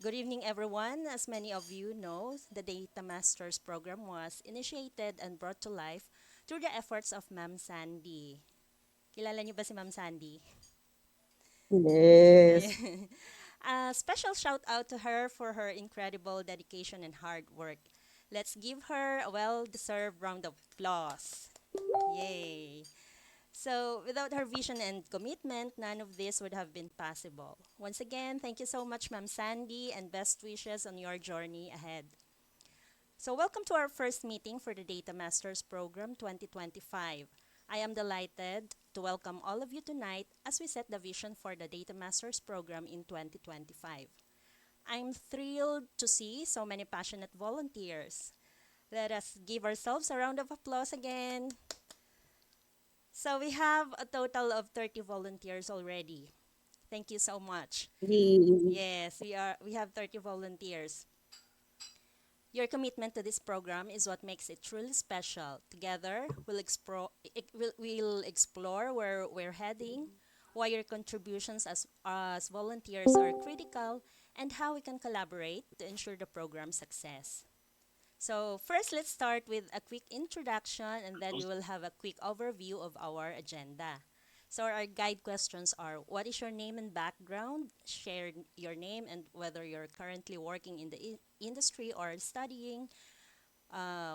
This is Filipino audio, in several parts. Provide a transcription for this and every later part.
Good evening, everyone. As many of you know, the Data Masters program was initiated and brought to life through the efforts of Ma'am Sandy. Kilala niyo ba si Ma'am Sandy? Yeah. Yes. A special shout out to her for her incredible dedication and hard work. Let's give her a well-deserved round of applause. Yay! So, without her vision and commitment, none of this would have been possible. Once again, thank you so much, Ma'am Sandy, and best wishes on your journey ahead. So, welcome to our first meeting for the Data Masters Program 2025. I am delighted to welcome all of you tonight as we set the vision for the Data Masters Program in 2025. I'm thrilled to see so many passionate volunteers. Let us give ourselves a round of applause again. So, we have a total of 30 volunteers already. Thank you so much. Ye- Yes, we have 30 volunteers. Your commitment to this program is what makes it truly special. Together, we'll explore where we're heading, why your contributions as volunteers are critical, and how we can collaborate to ensure the program's success. So, first, let's start with a quick introduction and then we will have a quick overview of our agenda. So, our guide questions are: what is your name and background? Share your name and whether you're currently working in the industry or studying.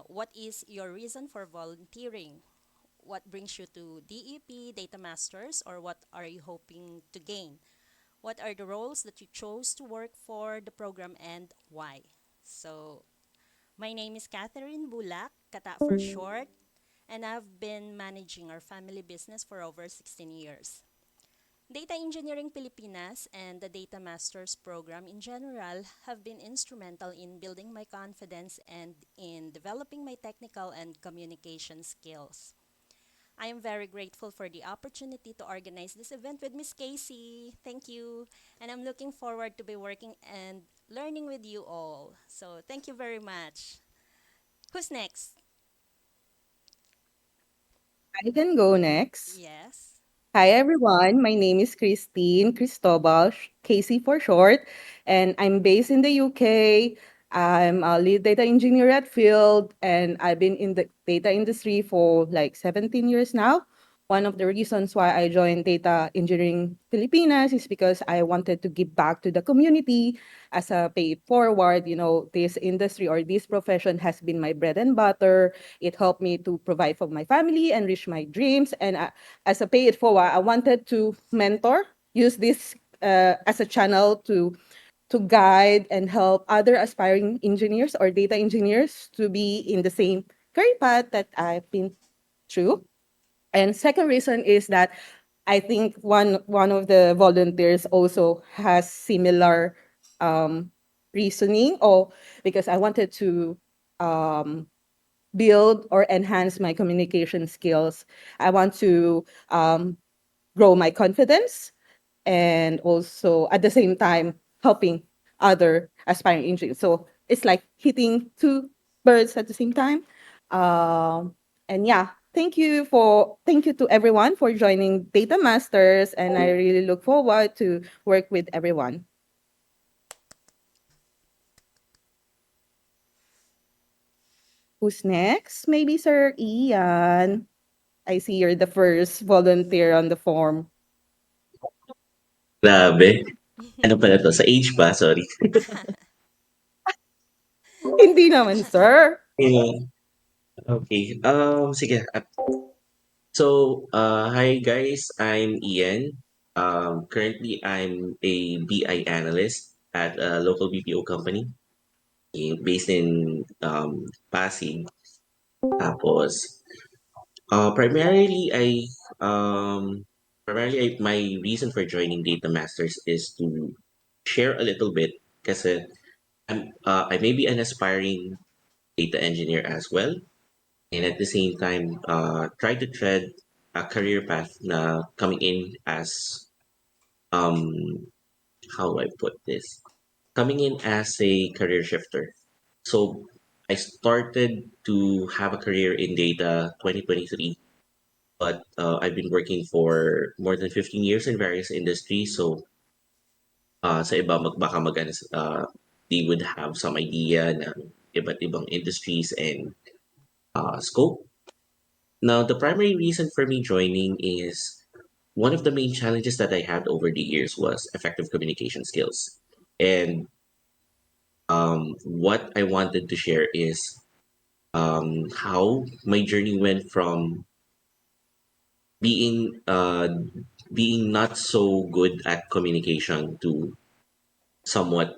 What is your reason for volunteering? What brings you to DEP, Data Masters, or what are you hoping to gain? What are the roles that you chose to work for the program and why? So, my name is Catherine Bulak, Kata for short, and I've been managing our family business for over 16 years. Data Engineering Pilipinas and the Data Masters program in general have been instrumental in building my confidence and in developing my technical and communication skills. I am very grateful for the opportunity to organize this event with Miss Casey. Thank you. And I'm looking forward to be working and learning with you all. So, thank you very much. Who's next? I can go next. Yes. Hi, everyone. My name is Christine Cristobal, Casey for short, and I'm based in the UK. I'm a lead data engineer at Field, and I've been in the data industry for like 17 years now. One of the reasons why I joined Data Engineering Filipinas is because I wanted to give back to the community as a pay it forward. This industry or this profession has been my bread and butter. It helped me to provide for my family and reach my dreams. And as a pay it forward, I wanted to mentor, use this as a channel to guide and help other aspiring engineers or data engineers to be in the same career path that I've been through. And second reason is that I think one of the volunteers also has similar um, reasoning, or because I wanted to um, build or enhance my communication skills. I want to grow my confidence and also at the same time helping other aspiring engineers. So it's like hitting two birds at the same time. Um, and yeah, thank you to everyone for joining Data Masters, and I really look forward to work with everyone. Who's next? Maybe Sir Ian. I see you're the first volunteer on the form. Grabe. Ano pala 'to, sa age ba? Sorry. Hindi naman, sir. Ayun, okey. Sige, hi guys, I'm Ian. Currently I'm a BI analyst at a local BPO company, based in, Pasig. Tapos, primarily my reason for joining Data Masters is to share a little bit kasi I may be an aspiring data engineer as well, and at the same time try to tread a career path na coming in as um how do I put this? Coming in as a career shifter. So I started to have a career in data 2023, but I've been working for more than 15 years in various industries. So sa iba baka they would have some idea ng iba't ibang industries and scope. Now, the primary reason for me joining is one of the main challenges that I had over the years was effective communication skills. And what I wanted to share is how my journey went from being being not so good at communication to somewhat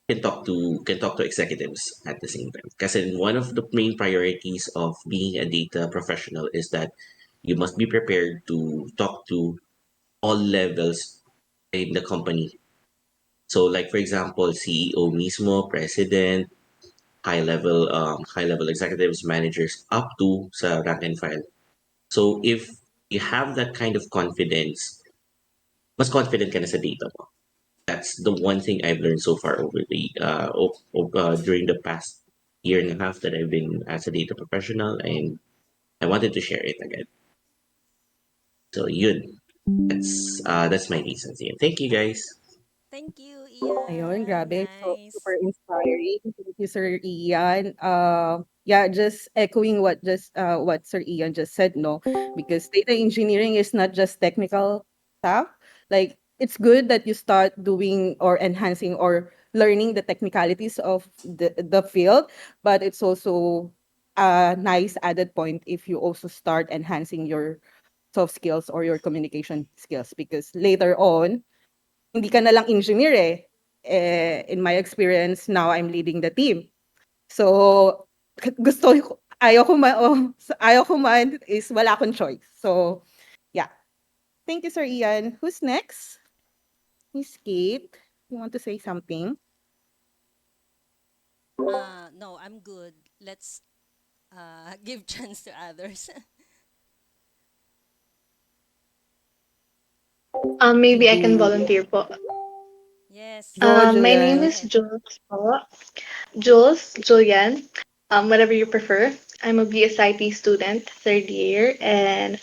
can talk to executives at the same time. Because one of the main priorities of being a data professional is that you must be prepared to talk to all levels in the company. So, like for example, CEO mismo, president, high level executives, managers, up to sa rank and file. So, if you have that kind of confidence, mas confident ka na sa data mo. That's the one thing I've learned so far over during the past year and a half that I've been as a data professional, and I wanted to share it again. So yun, that's my reasons. Yeah. Thank you guys. Thank you, Ayun, Ian. grabe. So, Nice. super inspiring. Thank you, Sir Ian. Yeah, just echoing what Sir Ian just said, no? Because data engineering is not just technical stuff. Like, it's good that you start doing or enhancing or learning the technicalities of the field, but it's also a nice added point if you also start enhancing your soft skills or your communication skills because later on, hindi ka na lang engineer eh. In my experience, now I'm leading the team. So, ayaw ko man is wala akong choice. So, yeah. Thank you, Sir Ian. Who's next? Miss Kate, you want to say something? No, I'm good. Let's give chance to others. Maybe I can Sige. volunteer po. Yes, Go, My go name Julian. is ahead. Jules po. Jules, Julian, whatever you prefer. I'm a BSIT student, third year, and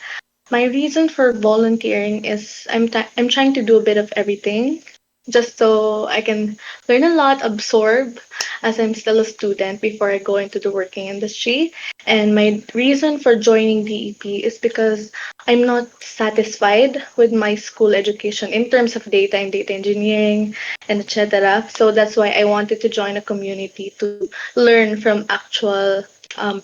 my reason for volunteering is I'm trying to do a bit of everything just so I can learn a lot, absorb as I'm still a student before I go into the working industry. And my reason for joining DEP is because I'm not satisfied with my school education in terms of data and data engineering and etc. So that's why I wanted to join a community to learn from actual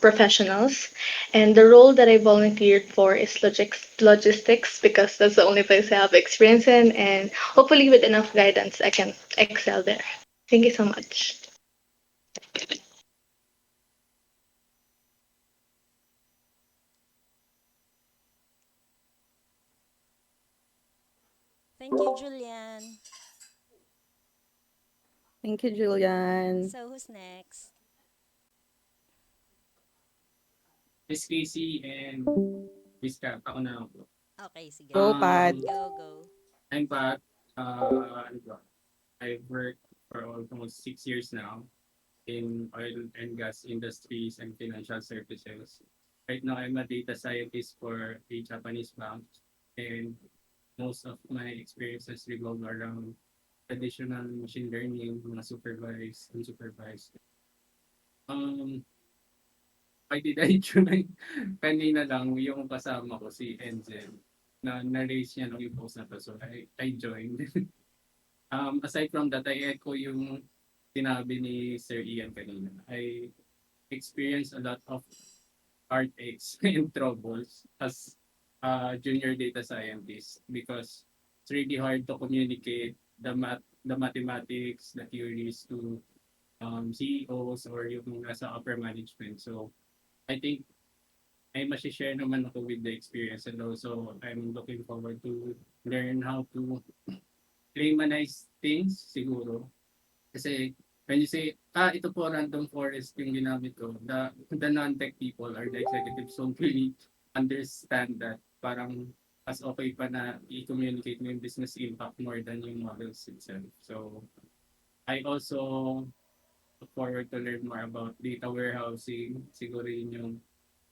professionals. And the role that I volunteered for is logistics because that's the only place I have experience in. And hopefully, with enough guidance, I can excel there. Thank you so much. Thank you, Julian. Thank you, Julian. So, who's next? Miss Casey and Miss Kat, ako na lang po. Okay, sige. Go, Pat. Go, go. I'm Pat. Ano ba? I've worked for almost 6 years now in oil and gas industries and financial services. Right now, I'm a data scientist for a Japanese bank, and most of my experiences revolve around traditional machine learning, mga supervised, unsupervised. Um, why did I join? Kanina lang yung kasama ko si Enzel na na-raise niya nung yung post na to. So I joined. Aside from that, I echo yung sinabi ni Sir Ian kanina. I experienced a lot of heartaches and troubles as a junior data scientist because it's really hard to communicate the mathematics, the theories to CEOs or yung nasa upper management. So I think ay share naman ako with the experience and also I'm looking forward to learn how to playmanize things siguro. Kasi when you say, ito po random forest yung ginamit ko, the non-tech people or the executives don't really understand that. Parang mas okay pa na i-communicate mo yung business impact more than yung models itself. So I also look forward to learn more about data warehousing. Siguro yun yung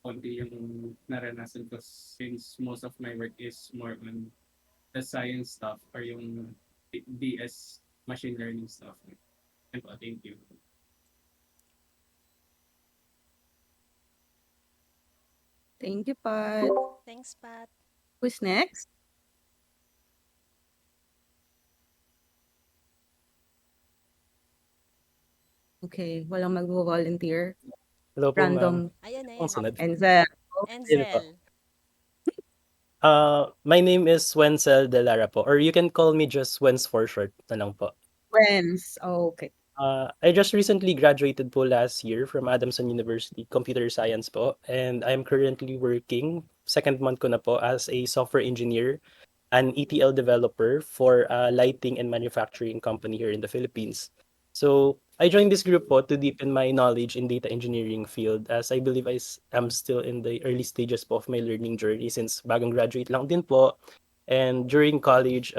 konti yung naranasan ko since most of my work is more on the science stuff or yung DS machine learning stuff. And po, thank you. Thank you, Pat. Thanks, Pat. Who's next? Okay, walang mag-volunteer. Hello po, ma'am. Random. Ayan, Ang ayan. sunod. Enzel. Ayun po. Enzel. My name is Wenzel De Lara po, or you can call me just Wens for short na lang po. Friends. Oh, okay. I just recently graduated po last year from Adamson University, Computer Science po, and I'm currently working, second month ko na po, as a software engineer, an ETL developer for a lighting and manufacturing company here in the Philippines. So I joined this group po to deepen my knowledge in data engineering field, as I believe am still in the early stages po of my learning journey since bagong graduate lang din po. And during college,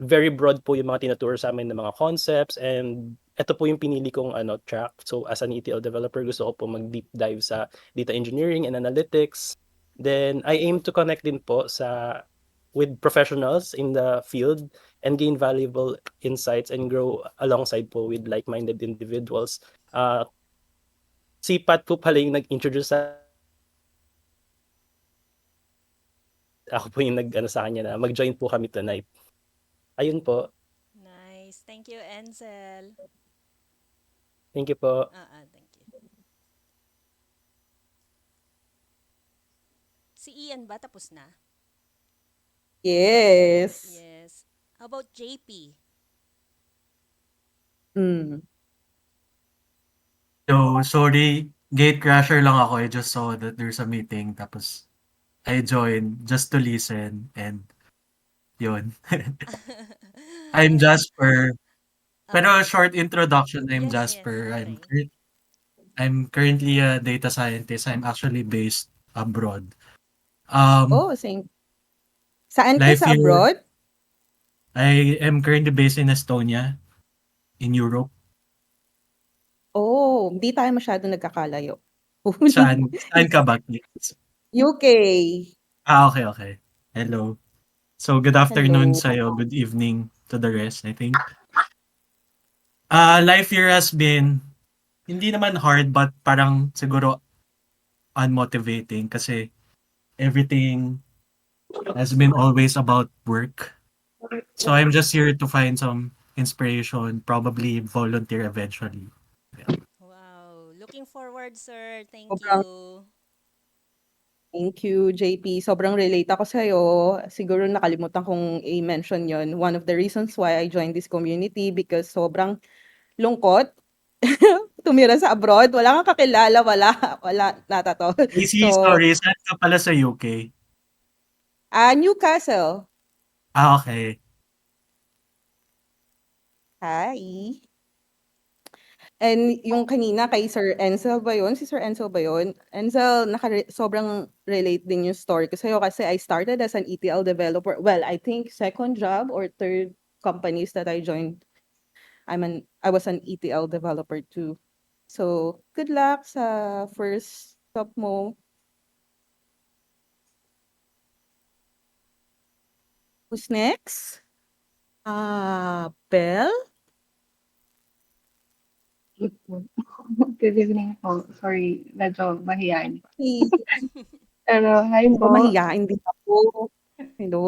very broad po yung mga tinuturo sa amin ng mga concepts, and ito po yung pinili kong track. So as an ETL developer, gusto ko po mag-deep dive sa data engineering and analytics. Then I aim to connect din po with professionals in the field and gain valuable insights and grow alongside po with like-minded individuals. Si Pat po pala yung nag-introduce sa ako po yung sa kanya na mag-join po kami tonight. Ayun po. Nice. Thank you, Enzel. Thank you po. Thank you. Si Ian ba tapos na? Yes. Yes. How about JP? Mm. So, sorry, gate crasher lang ako. I just saw that there's a meeting, tapos I joined just to listen, and yun. I'm Jasper. Pero short introduction, I'm Yes, yes. Jasper. Okay. I'm currently a data scientist. I'm actually based abroad. Oh, same. Saan ka Life sa here, abroad? I am currently based in Estonia, in Europe. Oh, hindi tayo masyado nagkakalayo. Saan ka ba? UK. Okay, okay. Hello. So, good afternoon Hello. sa'yo. Good evening to the rest, I think. Life here has been, hindi naman hard, but parang siguro unmotivating kasi everything has been always about work. So, I'm just here to find some inspiration, probably volunteer eventually. Wow. Looking forward, sir. Thank Sobrang you. Thank you, JP. Sobrang relate ako sa'yo. Siguro nakalimutan kong i-mention yon. One of the reasons why I joined this community because sobrang lungkot. Tumira sa abroad. Wala kang kakilala. Wala. Nata to. AC, So, sorry, saan ka pala sa UK? Newcastle. Okay. Hi. And yung kanina kay Sir Enzel ba yun? Si Sir Enzel ba yun? Enzel, sobrang relate din yung story ko sa'yo kasi I started as an ETL developer. Well, I think second job or third companies that I joined, I was an ETL developer too. So, good luck sa first stop mo. Who's next? Belle? Good evening po. Sorry, medyo mahiyain pa. Hey, Pero hi ako po. mahiyain din ako. Hello.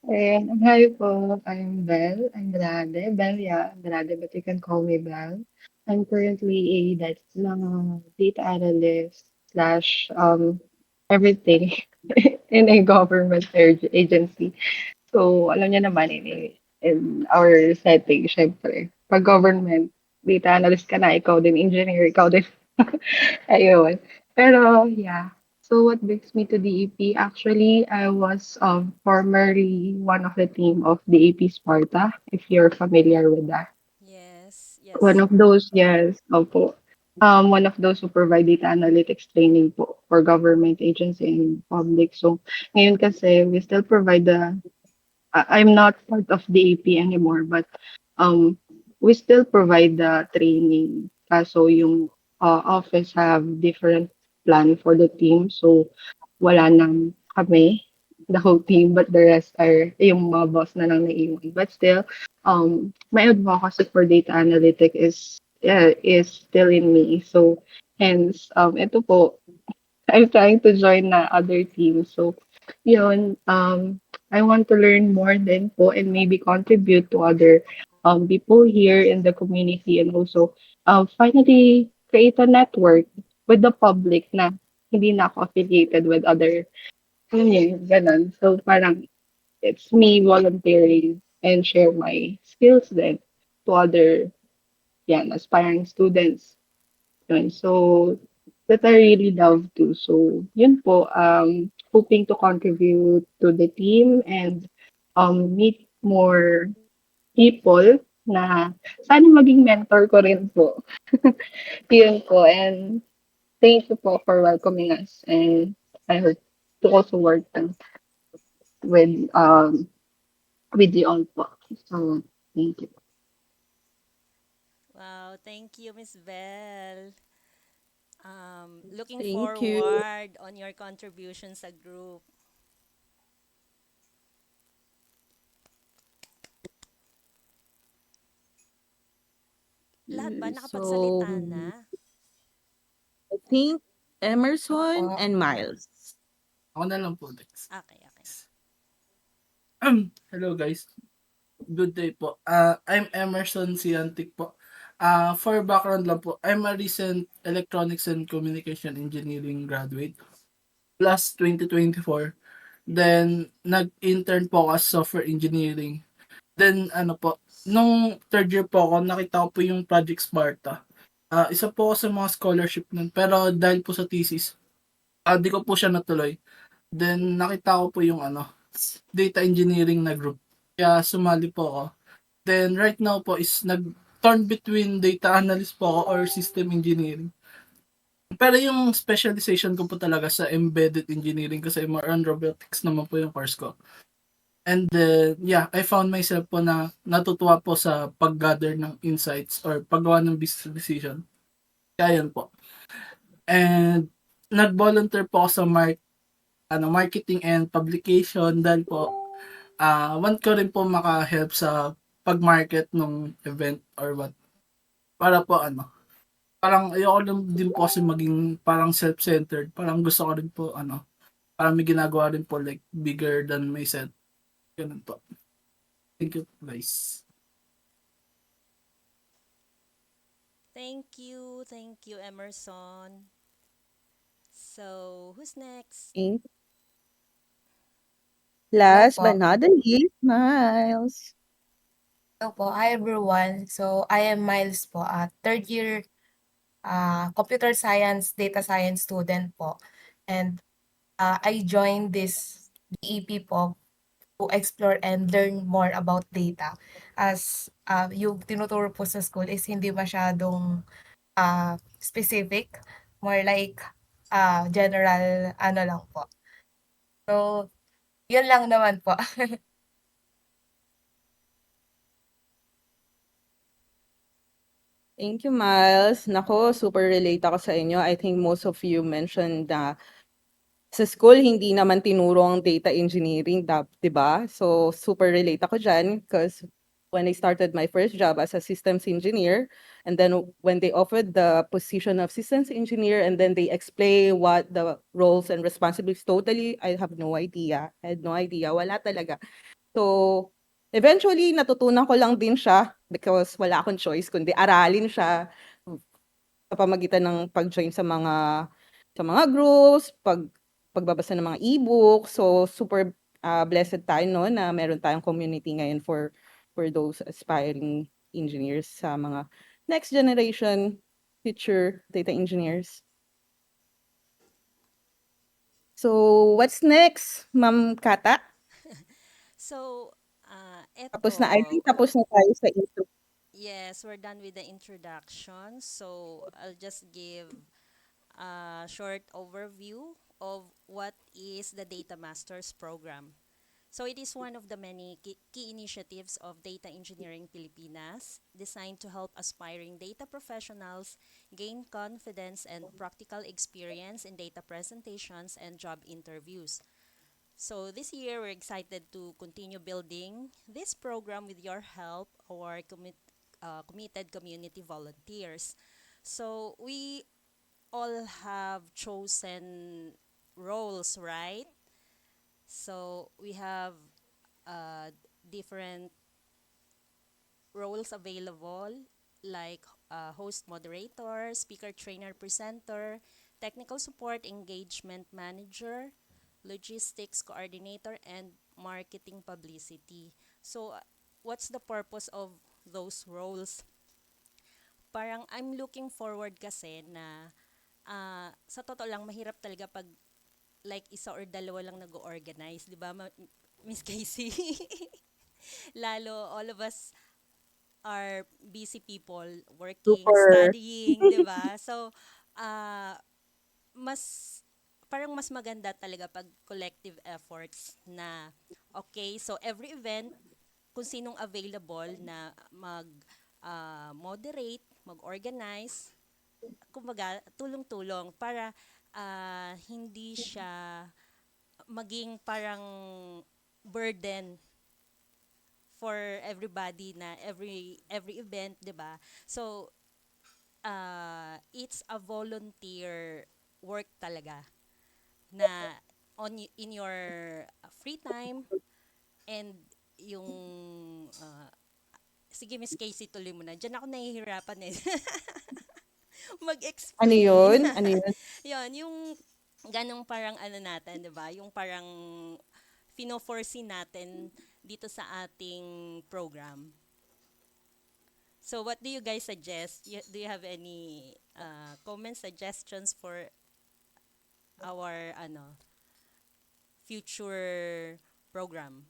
And hi po. I'm Belle Andrade. Belle, yeah, Andrade, but you can call me Belle. I'm currently data analyst slash everything in a government agency. So, alam niyo naman, in our setting, syempre, pag government, data analyst ka na, ikaw din engineer, ikaw din. Ayun. Pero, yeah. So, what brings me to DEP? Actually, I was formerly one of the team of DEP Sparta, if you're familiar with that. Yes, One yes. of those, yes, opo. One of those who provide data analytics training po for government agency and public. So, ngayon kasi, we still provide I'm not part of DAP anymore, but we still provide the training. Kaso yung office have different plan for the team, so wala nang kami. the whole team, but the rest are yung mga boss na lang naiwan. But still, my advocacy for data analytic is still in me. So hence, ito po, I'm trying to join na other teams. So, yun, I want to learn more then po and maybe contribute to other people here in the community and also finally create a network with the public na hindi na ako affiliated with other, yun yun, ganun. So, parang it's me volunteering and share my skills then to other, yan, aspiring students. Yun. So, that I really love to. So, yun po, hoping to contribute to the team and meet more people na sana maging mentor ko rin po. Yun po. And thank you po for welcoming us. And I hope to also work with with you all po. So, thank you. Wow, thank you, Miss Bell. Looking Thank you. forward on your contribution sa group. Lahat ba So, nakapagsalita na? I think Emerson Po. and Miles. Ako na lang po, Dex. Okay, okay. Hello guys. Good day po. I'm Emerson Siantic po. For background lang po, I'm a recent Electronics and Communication Engineering graduate, plus 2024. Then, nag-intern po ako as software engineering. Then, ano po, nung third year po ako, nakita ko po yung Project Sparta. Isa po ako sa mga scholarship nun. Pero dahil po sa thesis, di ko po siya natuloy. Then, nakita ko po yung data engineering na group. Kaya sumali po ako. Then, right now po is nag-turn between data analyst po ako or system engineering. Pero yung specialization ko po talaga sa embedded engineering kasi more on robotics naman po yung course ko. And yeah, I found myself po na natutuwa po sa pag-gather ng insights or paggawa ng business decision. Kaya yun po. And nag-volunteer po ako sa marketing and publication dahil po want ko rin po maka-help sa pag-market ng event or what. Para po parang ayoko lang din po kasi maging parang self-centered. Parang gusto ko rin po parang may ginagawa rin po like bigger than myself. Ganun po. Thank you guys. Thank you, Emerson. So, who's next? Thank Hello Last po. but not the least, Miles. Hello po. Hi everyone. So, I am Miles po, third year computer science, data science student po. And I joined this DEP po to explore and learn more about data. As yung tinuturo po sa school is hindi masyadong specific, more like general ano lang po. So, yun lang naman po. Thank you, Miles. Nako, super relate ako sa inyo. I think most of you mentioned na sa school, hindi naman tinuro ang data engineering, di ba? So, super relate ako dyan because when I started my first job as a systems engineer, and then when they offered the position of systems engineer, and then they explain what the roles and responsibilities totally, I have no idea. I had no idea. Wala talaga. So, eventually, natutunan ko lang din siya because wala akong choice kundi aralin siya sa pamagitan ng pag-join sa mga groups, pagbabasa ng mga e-books. So, super blessed tayo no na meron tayong community ngayon for those aspiring engineers sa mga next generation future data engineers. So, what's next, Ma'am Kata? So, Tapos na, I eto. think tapos na tayo sa intro. Yes, we're done with the introduction. So, I'll just give a short overview of what is the Data Masters program. So, it is one of the many key initiatives of Data Engineering Pilipinas designed to help aspiring data professionals gain confidence and practical experience in data presentations and job interviews. So this year, we're excited to continue building this program with your help, our committed community volunteers. So we all have chosen roles, right? So we have uh, different roles available like host moderator, speaker trainer presenter, technical support engagement manager, logistics coordinator, and marketing publicity. So what's the purpose of those roles? Parang I'm looking forward kasi na sa totoo lang mahirap talaga pag like isa or dalawa lang nag-organize, 'di ba? Miss Casey? Lalo all of us are busy people working, Super. studying, 'di ba? So, ah mas parang mas maganda talaga pag collective efforts na okay, so every event kung sinong available na moderate, mag-organize, kumbaga tulong-tulong para hindi siya maging parang burden for everybody na every event, 'di ba? So, it's a volunteer work talaga na in your free time and yung sige Miss Casey tuloy mo na. Diyan ako nahihirapan eh. Ano Mag-explain. yun? Ano yun? Yon, yung ganong parang ano natin, 'di ba? Yung parang fino-foresee natin dito sa ating program. So what do you guys suggest? Do you have any comments, suggestions for our future program?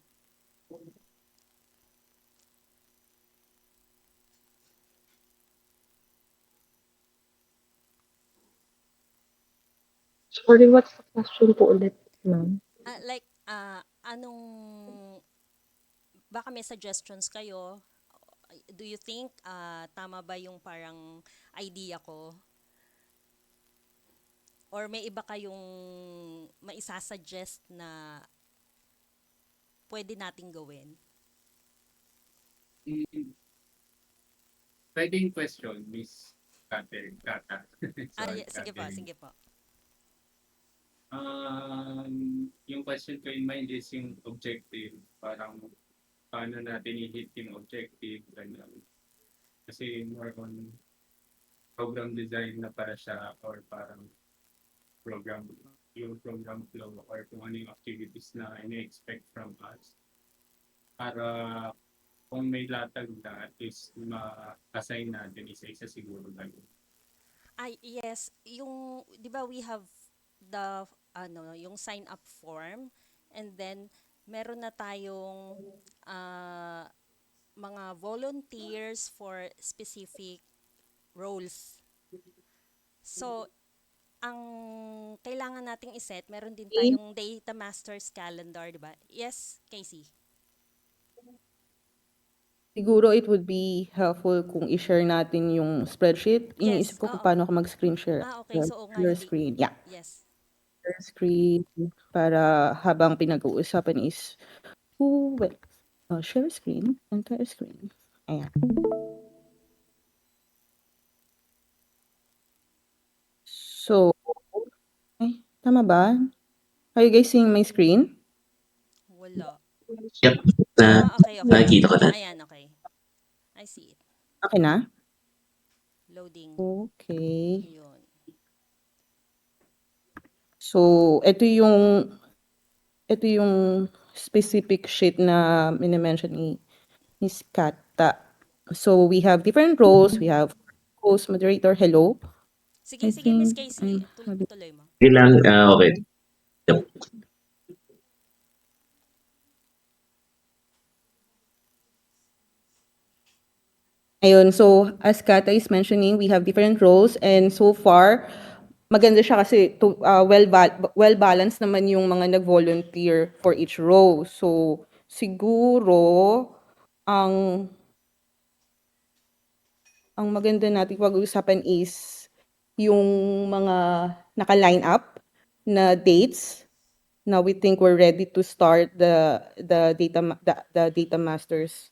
Sorry, what's the question po ulit, ma'am? Like anong baka may suggestions kayo? Do you think tama ba yung parang idea ko? Or may iba kayong maisasuggest na pwede nating gawin? Pwede yung question, Miss Kata. Sorry, Sige po, Catherine. sige po. Yung question ko in mind is yung objective. Parang paano natin i-hit yung objective. Ganyan. Kasi more on program design na para siya or parang yung program flow or kung ano yung activities na ini-expect from us. Para kung may latag na at least ma-assign natin isa-isa siguro lang. Yes, yung 'di ba we have the yung sign up form and then meron na tayong mga volunteers for specific roles. So, ang kailangan nating iset, meron din tayong data masters calendar, 'di ba? Yes, Casey. Siguro it would be helpful kung i-share natin yung spreadsheet. Yes, Iniisip ko kung oo. paano ako mag-screen share. Okay, so oo nga, Share hindi. screen. Yeah. Yes. Share screen para habang pinag-uusapan is share screen, entire screen. Ayan. So, tama ba? Are you guys seeing my screen? Wala. Yep. Okay. Nakikita ko na. Ayan, okay. I see it. Okay na? Loading. Okay. Yun. So, ito yung specific sheet na minimension ni Miss Kata. So, we have different roles. We have host, moderator, hello. Sige, Miss Casey. Tuloy mo. Sige lang, okay. Yep. Ayun, so as Kata is mentioning, we have different roles and so far, maganda siya kasi well-balanced naman yung mga nag-volunteer for each role. So, siguro, ang maganda nating pag-uusapan is yung mga naka-line up na dates now we think we're ready to start the data masters,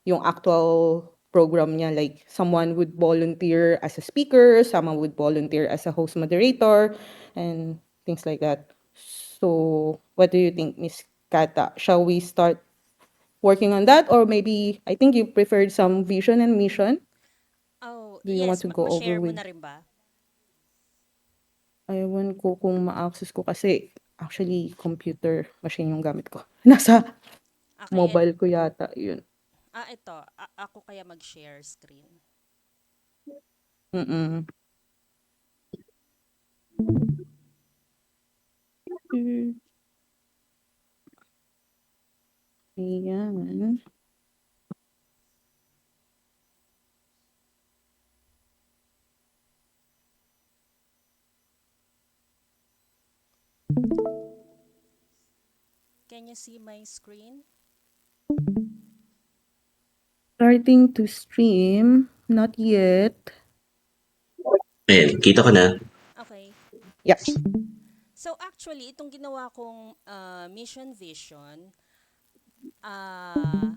yung actual program niya. Like someone would volunteer as a speaker, someone would volunteer as a host moderator, and things like that. So what do you think, Miss Kata? Shall we start working on that, or maybe I think you preferred some vision and mission? Oh, Do you want yes, to go over ma-share mo with? na rin ba? Ewan ko kung ma-access ko kasi actually computer machine yung gamit ko. Nasa Okay, mobile ko yata yun. ito, ako kaya mag-share screen. Mm. Hmm, ayan. Can you see my screen? Starting to stream, not yet. Ayan, kita ko na. Okay. Yeah. So actually, itong ginawa kong mission vision, uh,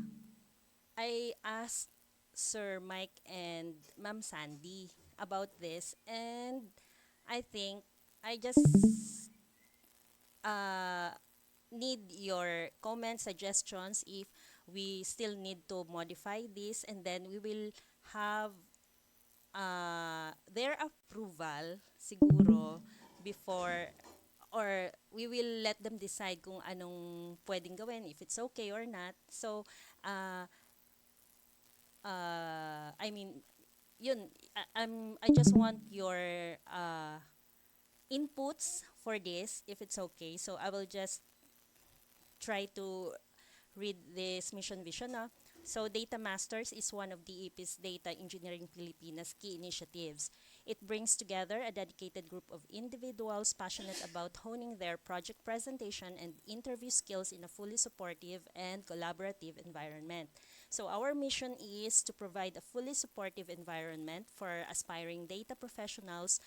I asked Sir Mike and Ma'am Sandy about this, and I think I just uh, need your comments, suggestions if we still need to modify this, and then we will have their approval siguro before, or we will let them decide kung anong pwedeng gawin, if it's okay or not. So, uh, I mean, yun, I just want your inputs for this, if it's okay. So, I will just try to read this mission vision. So, Data Masters is one of DEP's Data Engineering Pilipinas key initiatives. It brings together a dedicated group of individuals passionate about honing their project presentation and interview skills in a fully supportive and collaborative environment. So, our mission is to provide a fully supportive environment for aspiring data professionals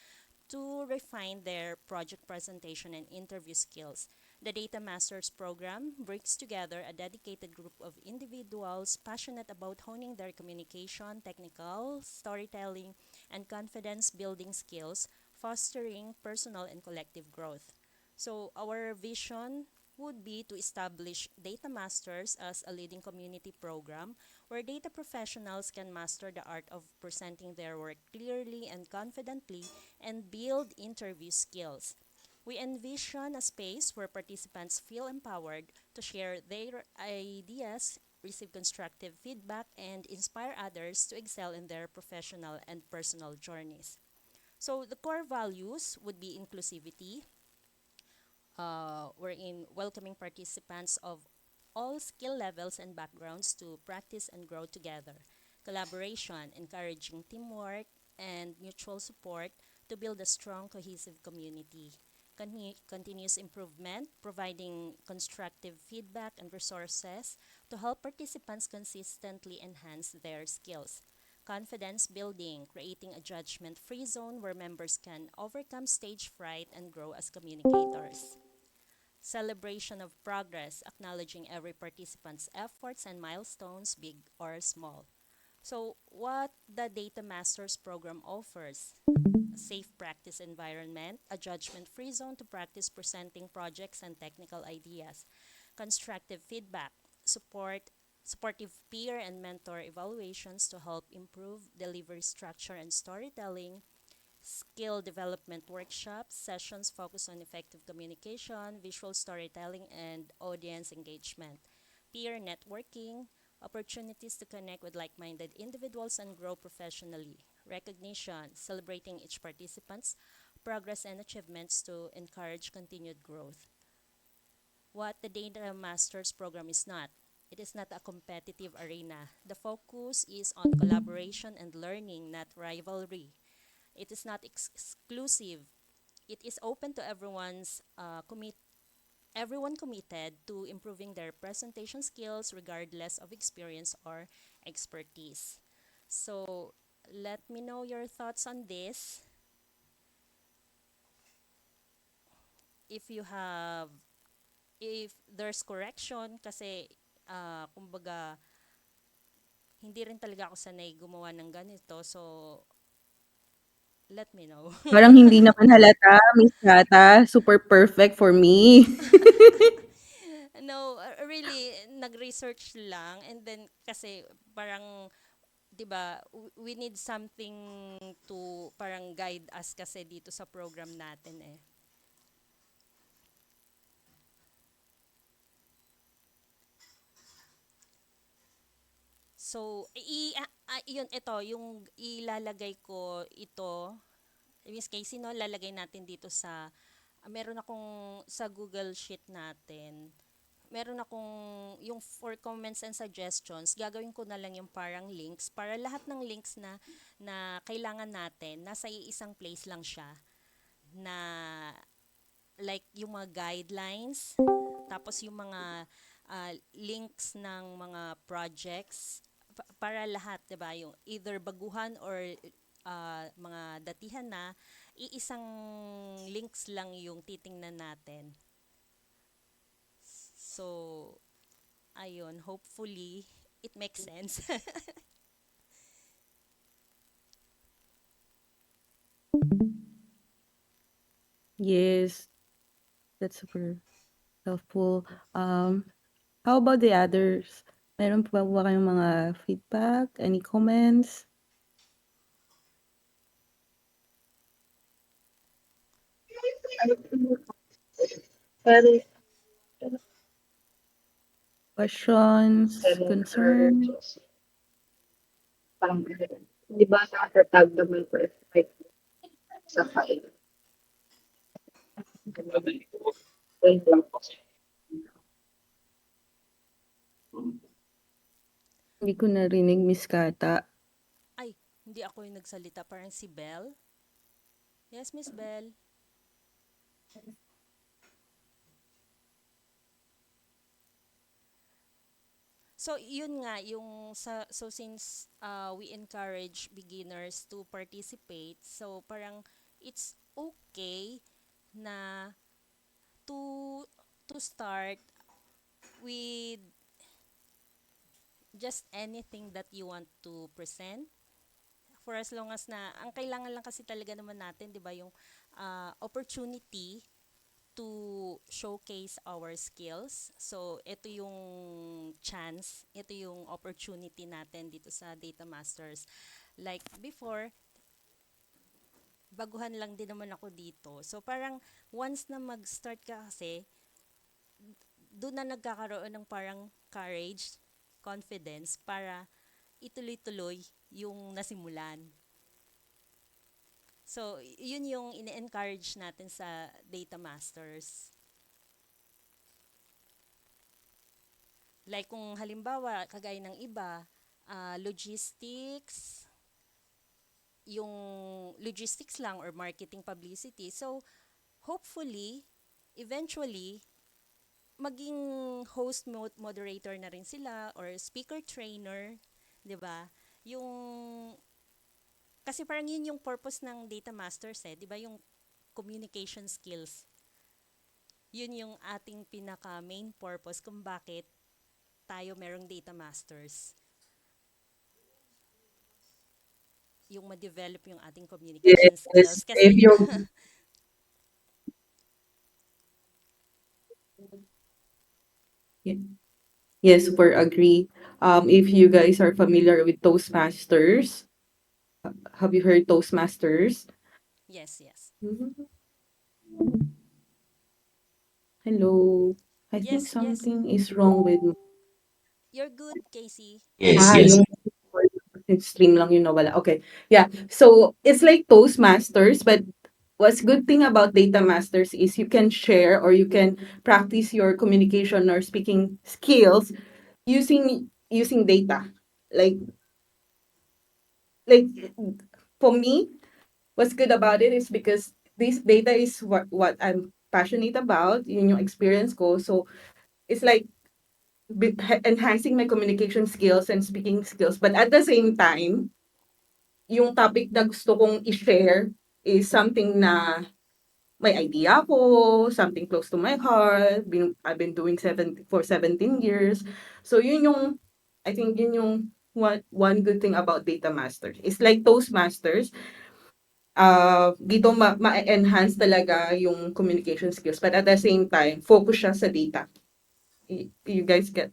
to refine their project presentation and interview skills. The Data Masters program brings together a dedicated group of individuals passionate about honing their communication, technical, storytelling, and confidence building skills, fostering personal and collective growth. So, our vision would be to establish Data Masters as a leading community program where data professionals can master the art of presenting their work clearly and confidently and build interview skills. We envision a space where participants feel empowered to share their ideas, receive constructive feedback, and inspire others to excel in their professional and personal journeys. So, the core values would be inclusivity, wherein welcoming participants of all skill levels and backgrounds to practice and grow together. Collaboration, encouraging teamwork and mutual support to build a strong, cohesive community. Continuous improvement, providing constructive feedback and resources to help participants consistently enhance their skills. Confidence building, creating a judgment free zone where members can overcome stage fright and grow as communicators. Celebration of progress, acknowledging every participant's efforts and milestones, big or small. So, what the Data Masters program offers: a safe practice environment, a judgment free zone to practice presenting projects and technical ideas, constructive feedback, supportive peer and mentor evaluations to help improve delivery structure and storytelling, skill development workshops, sessions focused on effective communication, visual storytelling, and audience engagement, peer networking, opportunities to connect with like minded individuals and grow professionally, recognition, celebrating each participant's progress and achievements to encourage continued growth. What the Data Masters program is not. It is not a competitive arena. The focus is on collaboration and learning, not rivalry. It is not exclusive. It is open to everyone committed to improving their presentation skills regardless of experience or expertise. So, let me know your thoughts on this. If you have if there's correction kasi kumbaga hindi rin talaga ako sanay gumawa ng ganito. So, let me know. Parang hindi naman halata, Miss Kata. Super perfect for me. No, really, nag-research lang and then kasi parang 'di ba, we need something to parang guide us kasi dito sa program natin eh. So, yun ito, yung ilalagay ko ito, Miss Casey, no, lalagay natin dito sa meron akong sa Google Sheet natin. Meron akong yung for comments and suggestions, gagawin ko na lang yung parang links para lahat ng links na kailangan natin nasa iisang place lang siya na like yung mga guidelines, tapos yung mga links ng mga projects para lahat, 'di ba? Yung either baguhan or mga datihan na iisang links lang yung titingnan natin. So, ayun, hopefully it makes sense. Yes, that's super helpful. How about the others? Meron pa ba kayong mga feedback? Any comments? Pero, Questions? Concerns? parang, di ba nakatag naman po like, sa file? Wait lang po. Hindi ko narinig, Miss Kata. Ay, hindi ako yung nagsalita, parang si Belle. Yes, Miss Belle. So, yun nga, so since we encourage beginners to participate, so parang it's okay na to start with just anything that you want to present for as long as na ang kailangan lang kasi talaga naman natin 'di ba yung opportunity to showcase our skills. So, ito yung chance, ito yung opportunity natin dito sa Data Masters. Like before, baguhan lang din naman ako dito. So, parang once na mag-start ka kasi, doon na nagkakaroon ng parang courage, confidence para ituloy-tuloy yung nasimulan. So, yun yung ine-encourage natin sa Data Masters. Like kung halimbawa, kagaya ng iba, logistics, yung logistics lang or marketing publicity. So, hopefully, eventually, maging host moderator na rin sila or speaker trainer, 'di ba? Yung kasi parang yun yung purpose ng Data Masters 'di ba? Yung communication skills. Yun yung ating pinaka main purpose kung bakit tayo merong Data Masters. Yung ma-develop yung ating communication skills Yes, if kasi you yes, super agree. If you guys are familiar with Toastmasters, have you heard Toastmasters? yes, yes. Hello. I think Yes, yes. something is wrong with You're good, Casey. Yes, yes. yung stream lang yung nawala. Okay. Yeah. So it's like Toastmasters, but what's good thing about Data Masters is you can share or you can practice your communication or speaking skills using data. Like like for me, what's good about it is because this data is what I'm passionate about, yun yung experience ko. So it's like enhancing my communication skills and speaking skills. But at the same time, yung topic na gusto kong i-share is something na may idea ako, something close to my heart. I've been doing for 17 years. So yun yung, I think yun yung one good thing about Data Masters. It's like Toastmasters. Dito ma-enhance talaga yung communication skills. But at the same time, focus siya sa data. You guys get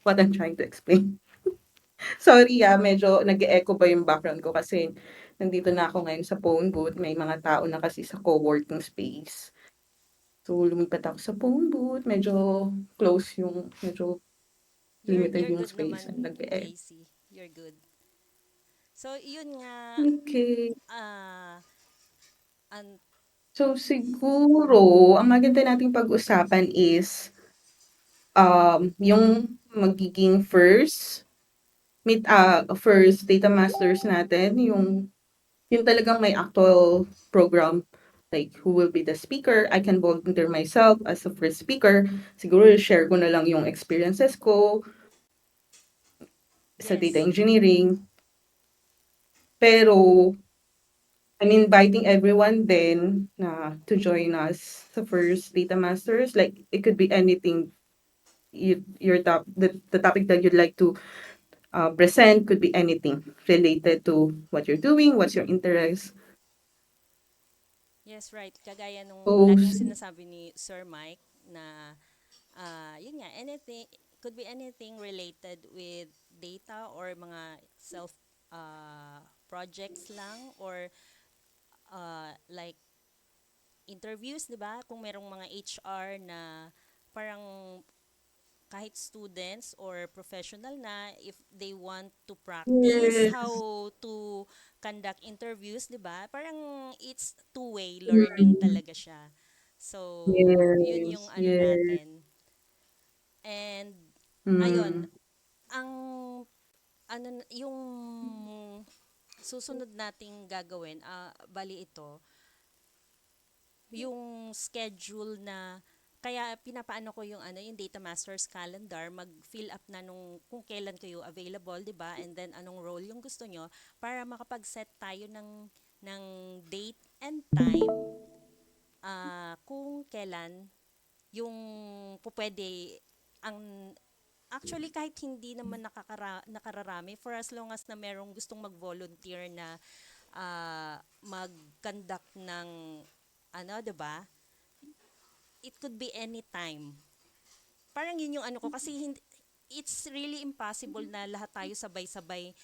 what I'm trying to explain? Sorry medyo nag-e-echo ba yung background ko kasi nandito na ako ngayon sa phone booth. May mga tao na kasi sa co-working space. So, lumipat ako sa phone booth. Medyo close yung, medyo limited You're yung good space. naman, Nag-e-echo. Casey. You're good. So, yun nga, Okay. an So, siguro, ang maganda nating pag-usapan is yung magiging first data masters natin, yung talagang may actual program, like who will be the speaker. I can volunteer myself as a first speaker. Siguro share ko na lang yung experiences ko sa data yes. engineering. Pero I'm inviting everyone then to join us sa first data masters. Like it could be anything. The topic that you'd like to present could be anything related to what you're doing, what's your interest. Yes, right. Kagaya nung So, laging sinasabi ni Sir Mike na yun nga, anything, could be anything related with data or mga self projects lang or like interviews, di ba? Kung merong mga HR na parang kahit students or professional na, if they want to practice yes. how to conduct interviews, di ba? Parang it's two-way learning talaga siya. So, yun yung Yes, ano yes. natin. And, ayun, Mm. ang, yung susunod nating gagawin, bali ito, yung schedule na kaya pinapaano ko yung yung Data Masters calendar, mag-fill up na nung kung kailan kayo available, 'di ba? And then anong role yung gusto nyo para makapag-set tayo ng date and time kung kailan yung pupwede ang actually kahit hindi naman nakararami for as long as na merong gustong mag-volunteer na mag-conduct ng 'di ba? It could be any time. Parang yun yung ano ko kasi it's really impossible na lahat tayo sabay-sabay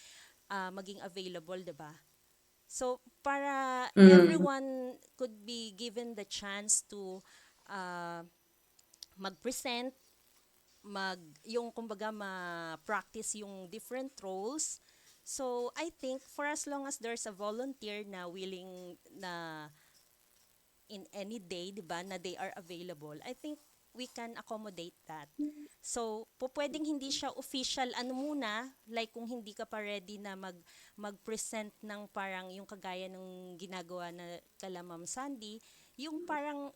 maging available, 'di ba? So para Mm. everyone could be given the chance to uh, mag-present, yung kumbaga ma-practice yung different roles. So I think for as long as there's a volunteer na willing na in any day, 'di ba, na they are available, I think we can accommodate that. So, pwedeng hindi siya official ano muna, like kung hindi ka pa ready na mag-present ng parang yung kagaya ng ginagawa na kala Ma'am Sandy, yung parang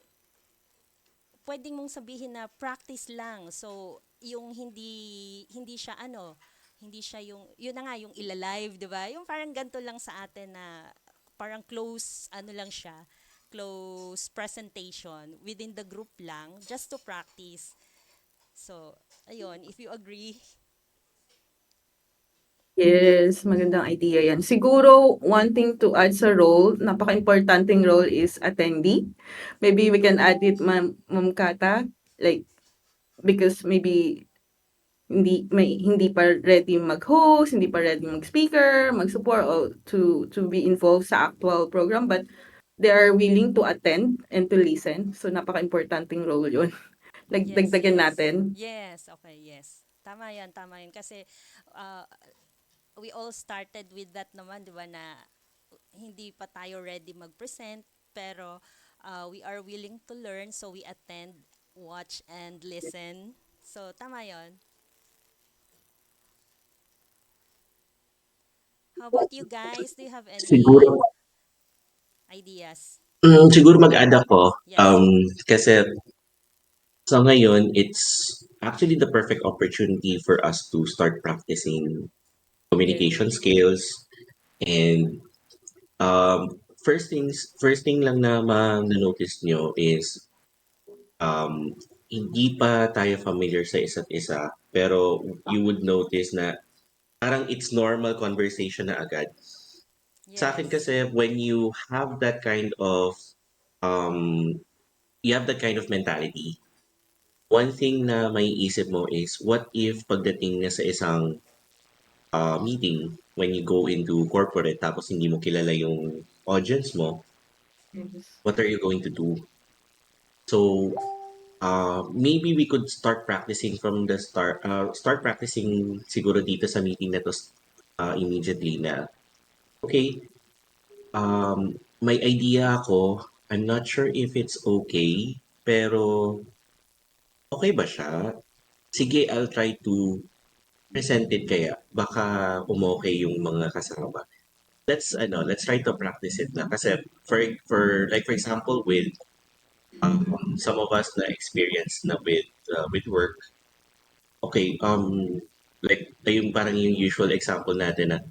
pwedeng mong sabihin na practice lang. So, yung hindi siya hindi siya yung yun na nga yung ila-live, 'di ba? Yung parang ganito lang sa atin na parang close lang siya, close presentation within the group lang just to practice. So, ayun, if you agree. Yes, magandang idea yan. Siguro, one thing to add sa role, napaka-importanting role is attendee. Maybe we can add it, Ma'am Kata, like, because maybe hindi pa ready mag-host, hindi pa ready mag-speaker, mag-support, or to be involved sa actual program, but they are willing to attend and to listen. So, napaka-importanting role yun. Yes, Dagdagan yes. natin. Yes, okay, yes. Tama yan, tama yan. Kasi uh, we all started with that naman, di ba, na hindi pa tayo ready mag-present, pero we are willing to learn, so we attend, watch, and listen. So, tama yon. How about you guys? Do you have Siguro, any ideas? siguro mag-add ako, Yes. kasi sa ngayon, it's actually the perfect opportunity for us to start practicing Yes. communication skills and first thing lang na ma-notice nyo is um, hindi pa tayo familiar sa isa't isa, pero you would notice na parang it's normal conversation na agad. Sa akin Yes. kasi when you have that kind of um, you have that kind of mentality, one thing na may isip mo is what if pagdating na sa isang meeting when you go into corporate tapos hindi mo kilala yung audience mo, Yes. what are you going to do? So maybe we could start practicing from the start. Start practicing siguro dito sa meeting na to immediately na, okay, may idea ako. I'm not sure if it's okay, pero okay ba siya? Sige, I'll try to present it kaya. Baka umokay yung mga kasama. Let's try to practice it na. Kasi for example, with some of us na experience na with work, okay, like yung parang yung usual example natin na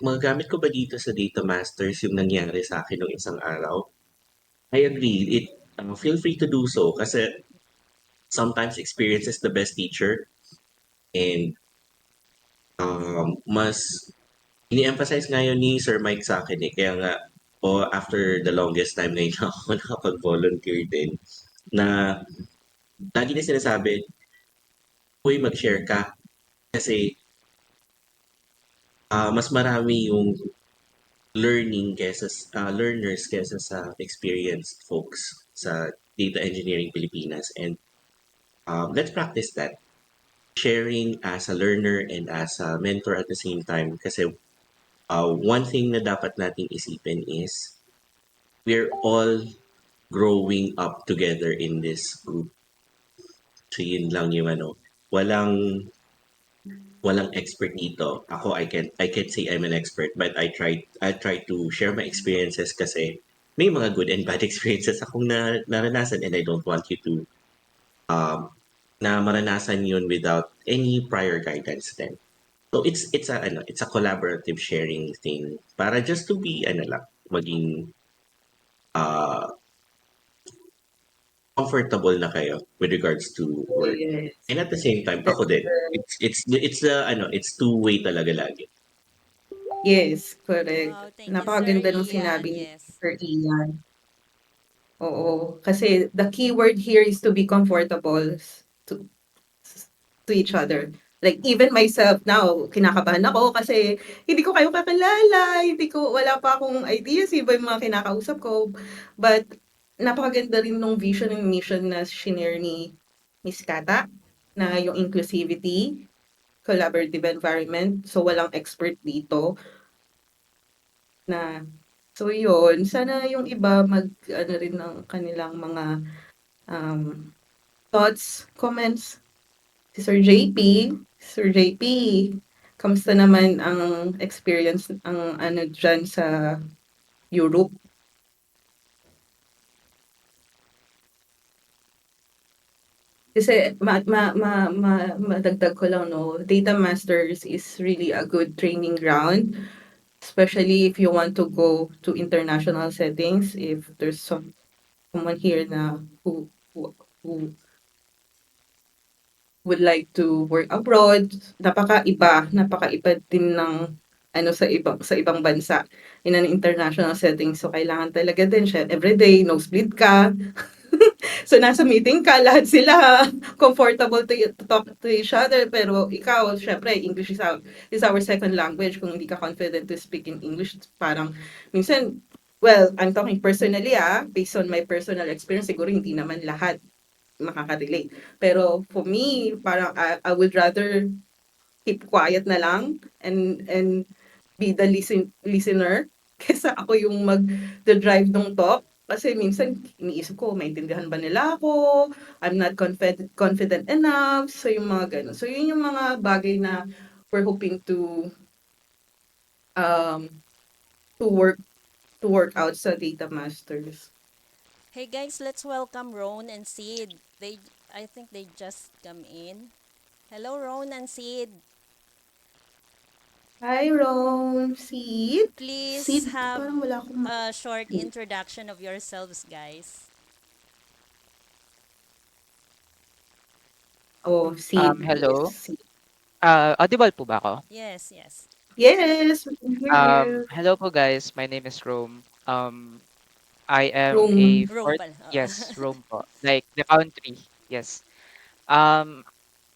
magagamit ko ba dito sa Data Masters yung nangyari sa akin nung isang araw? I agree. Feel free to do so kasi sometimes experience is the best teacher and mas ini-emphasize ngayon ni Sir Mike sa akin eh. Kaya nga, after the longest time ngayon ako nakapag-volunteer din, na lagi na sinasabi, uy, mag-share ka. Kasi mas marami yung learners kesa sa experienced folks sa data engineering Pilipinas. And let's practice that. Sharing as a learner and as a mentor at the same time. Kasi one thing na dapat nating isipin is we're all growing up together in this group. So yun lang yung walang expert dito. Ako, I can't say I'm an expert, but I try to share my experiences kasi may mga good and bad experiences akong naranasan and I don't want you to um, na maranasan yun without any prior guidance then. So it's a collaborative sharing thing para just to be lang maging uh, comfortable na kayo with regards to work. Yes. And at the same time, That's ako din. It's two-way talaga lagi. yes, correct. Wow, thank you, Sir Napakaganda nung Ian. sinabi ni Yes. Sir Ian. Oo, kasi the key word here is to be comfortable to to each other. Like even myself now, kinakabahan ako kasi hindi ko kayo kakilala, wala pa akong ideas, iba yung mga kinakausap ko. But napakaganda rin nung vision and mission na shinare ni Miss Kata na yung inclusivity, collaborative environment. So walang expert dito na so yun, sana yung iba ano rin ng kanilang mga thoughts, comments. Si Sir JP, Sir JP, kamusta naman ang experience ang ano diyan sa Europe? Kasi madagdag ko lang 'no, Data Masters is really a good training ground, especially if you want to go to international settings, if there's someone here na who would like to work abroad, napakaiba din ng ano sa ibang bansa in an international setting. So kailangan talaga din siya everyday nosebleed ka. So nasa meeting ka, lahat sila comfortable to talk to each other, pero ikaw, syempre, English is our second language. Kung hindi ka confident to speak in English, parang minsan, well, I'm talking personally based on my personal experience, siguro hindi naman lahat makaka-relate. Pero for me, parang I would rather keep quiet na lang and be the listener kaysa ako yung mag-drive ng talk. Kasi minsan iniisip ko, maintindihan ba nila ako? I'm not confident enough. So yung mga ganun. So yun yung mga bagay na we're hoping um to work to work out sa Data Masters. Hey guys, let's welcome Ron and Sid. I think they just come in. Hello, Ron and Sid. Hi, Ron. Sid? Please Sid, have parang wala akong a short introduction of yourselves, guys. Oh, Sid. Hello. Yes, Sid. Audible po ba ako? Yes, yes. Yes, we can hear you. Hello po guys. My name is Rome. I am a Room. Rome fourth, pala. yes, Rome po. Like the country. Yes. Um,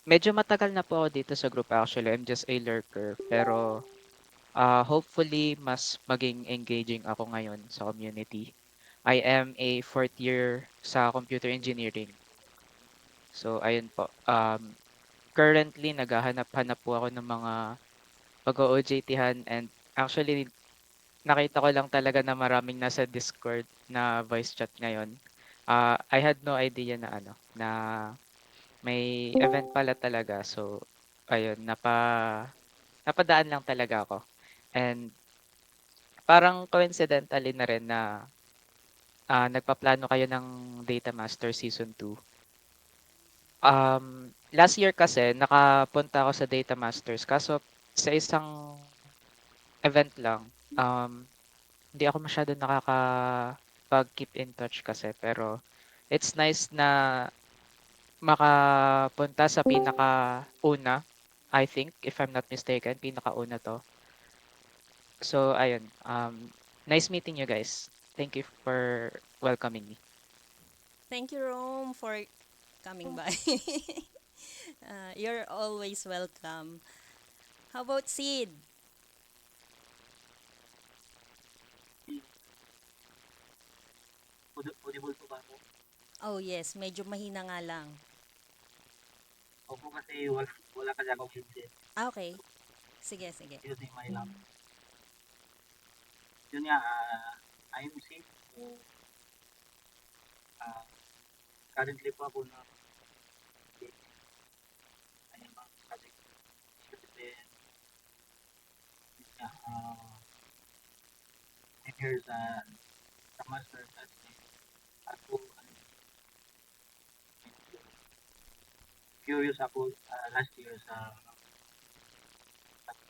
Medyo matagal na po ako dito sa group actually. I'm just a lurker. Pero hopefully mas maging engaging ako ngayon sa community. I am a fourth year sa computer engineering. So ayun po. Currently naghahanap-hanap po ako ng mga pag-o-OJT-han and actually nakita ko lang talaga na maraming nasa Discord na voice chat ngayon. I had no idea na ano, na may event pala talaga. So, ayun, napadaan lang talaga ako. And parang coincidentally na rin na nagpaplano kayo ng Data Master Season 2. Last year kasi nakapunta ako sa Data Masters kaso sa isang event lang. Hindi ako masyado nakakapag-keep in touch kasi pero it's nice na makapunta sa pinakauna, I think, if I'm not mistaken, pinakauna 'to. So ayun, nice meeting you guys. Thank you for welcoming me. Thank you, Rome, for coming by. You're always welcome. How about Sid? Audible po ba ako? Oh, yes. Medyo mahina nga lang. Opo kasi wala kasi akong headset. Ah, okay. Sige, sige. Using my laptop. Yun nga, I'm sick. So, ah, currently po ako na ayun ba, kasi then, yun nga, I'm here sa master kasi ako, curious ako last year sa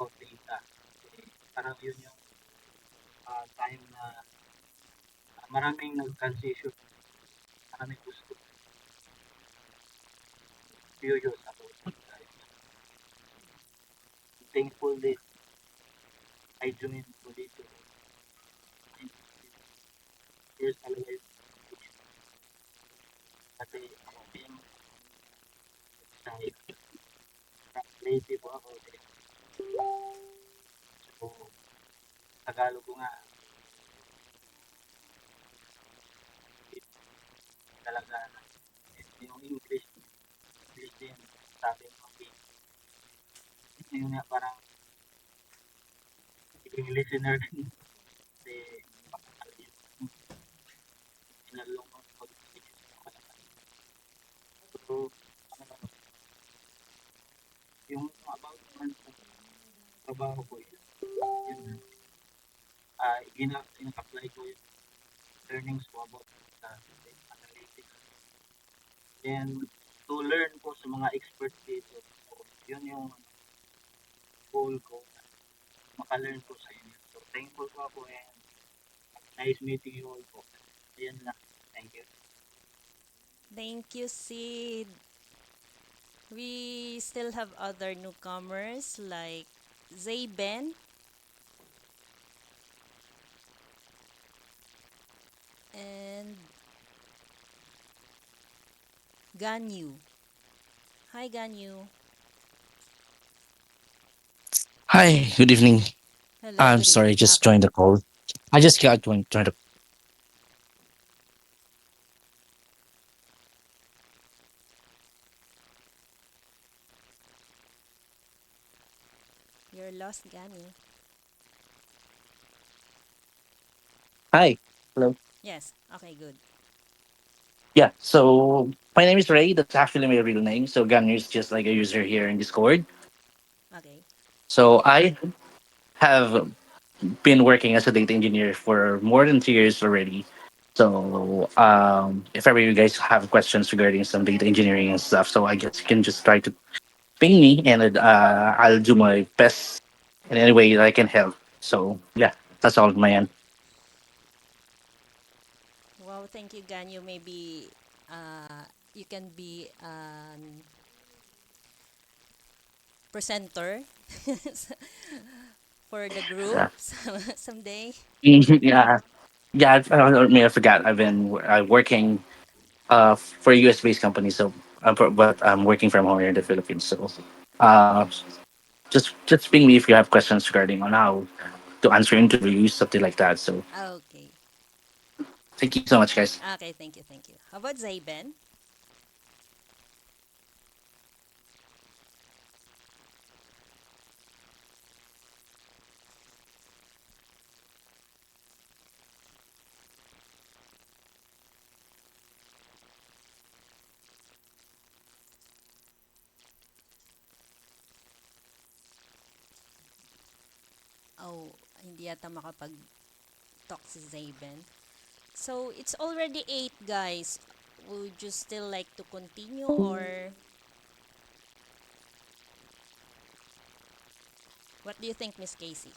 code data. Kasi parang yun yung time na maraming nag-transition, maraming gusto. Curious ako. Thankful that I joined po dito. First talaga yung kasi ako din sa native po ako. So, Tagalog ko nga talaga yung English din sabi mo okay. Yun nga parang yung listener din kasi pinalong ko pag so ano ba yung about naman sa trabaho ko yun in-apply ko yung learnings ko about sa analytics and to learn po sa mga experts dito so, yun yung goal ko maka-learn ko sa inyo so thankful po ako and nice meeting you all po ayan lang thank you. Thank you, Sid. We still have other newcomers like Zayben and Ganyu. Hi, Ganyu. Hi, good evening. Hello, I'm good sorry, evening. just Okay. joined the call. I just got joined the You're lost, Ganyu. Hi. Hello. Yes. Okay, good. Yeah, so my name is Ray. That's actually my real name. So Gunner is just like a user here in Discord. Okay. So I have been working as a data engineer for more than 3 years already. So if ever you guys have questions regarding some data engineering and stuff, so I guess you can just try to ping me and I'll do my best in any way that I can help. So yeah, that's all on my end. Wow, thank you, Ganyo. Maybe you can be an presenter for the group Yeah. someday. Yeah. Yeah, I forgot. I'm working for a US based company, so but I'm working from home here in the Philippines. So uh, just ping me if you have questions regarding on how to answer interviews, something like that. So Okay. thank you so much, guys. Okay, thank you, thank you. How about Zayben? Oh, hindi yata makapag-talk si Zayben. So, it's already 8, guys. Would you still like to continue or what do you think, Miss Casey?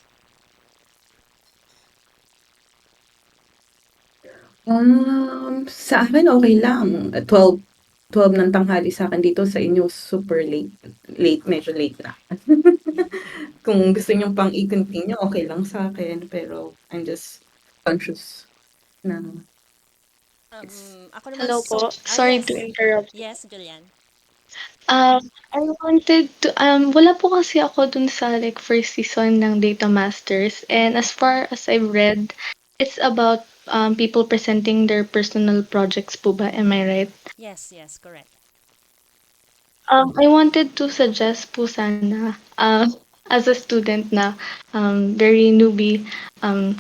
Sa akin okay lang. 12 ng tanghali sa akin dito, sa inyo super late. Late, medyo late na. Kung gusto niyong pang i-continue, okay lang sa akin. Pero I'm just conscious na it's Ako naman, Hello po. Sorry to yes. interrupt. Yes, Julian. I wanted to, wala po kasi ako dun sa like first season ng Data Masters. And as far as I've read, it's about people presenting their personal projects po ba? Am I right? Yes, yes, correct. I wanted to suggest po sana, as a student na very newbie, um,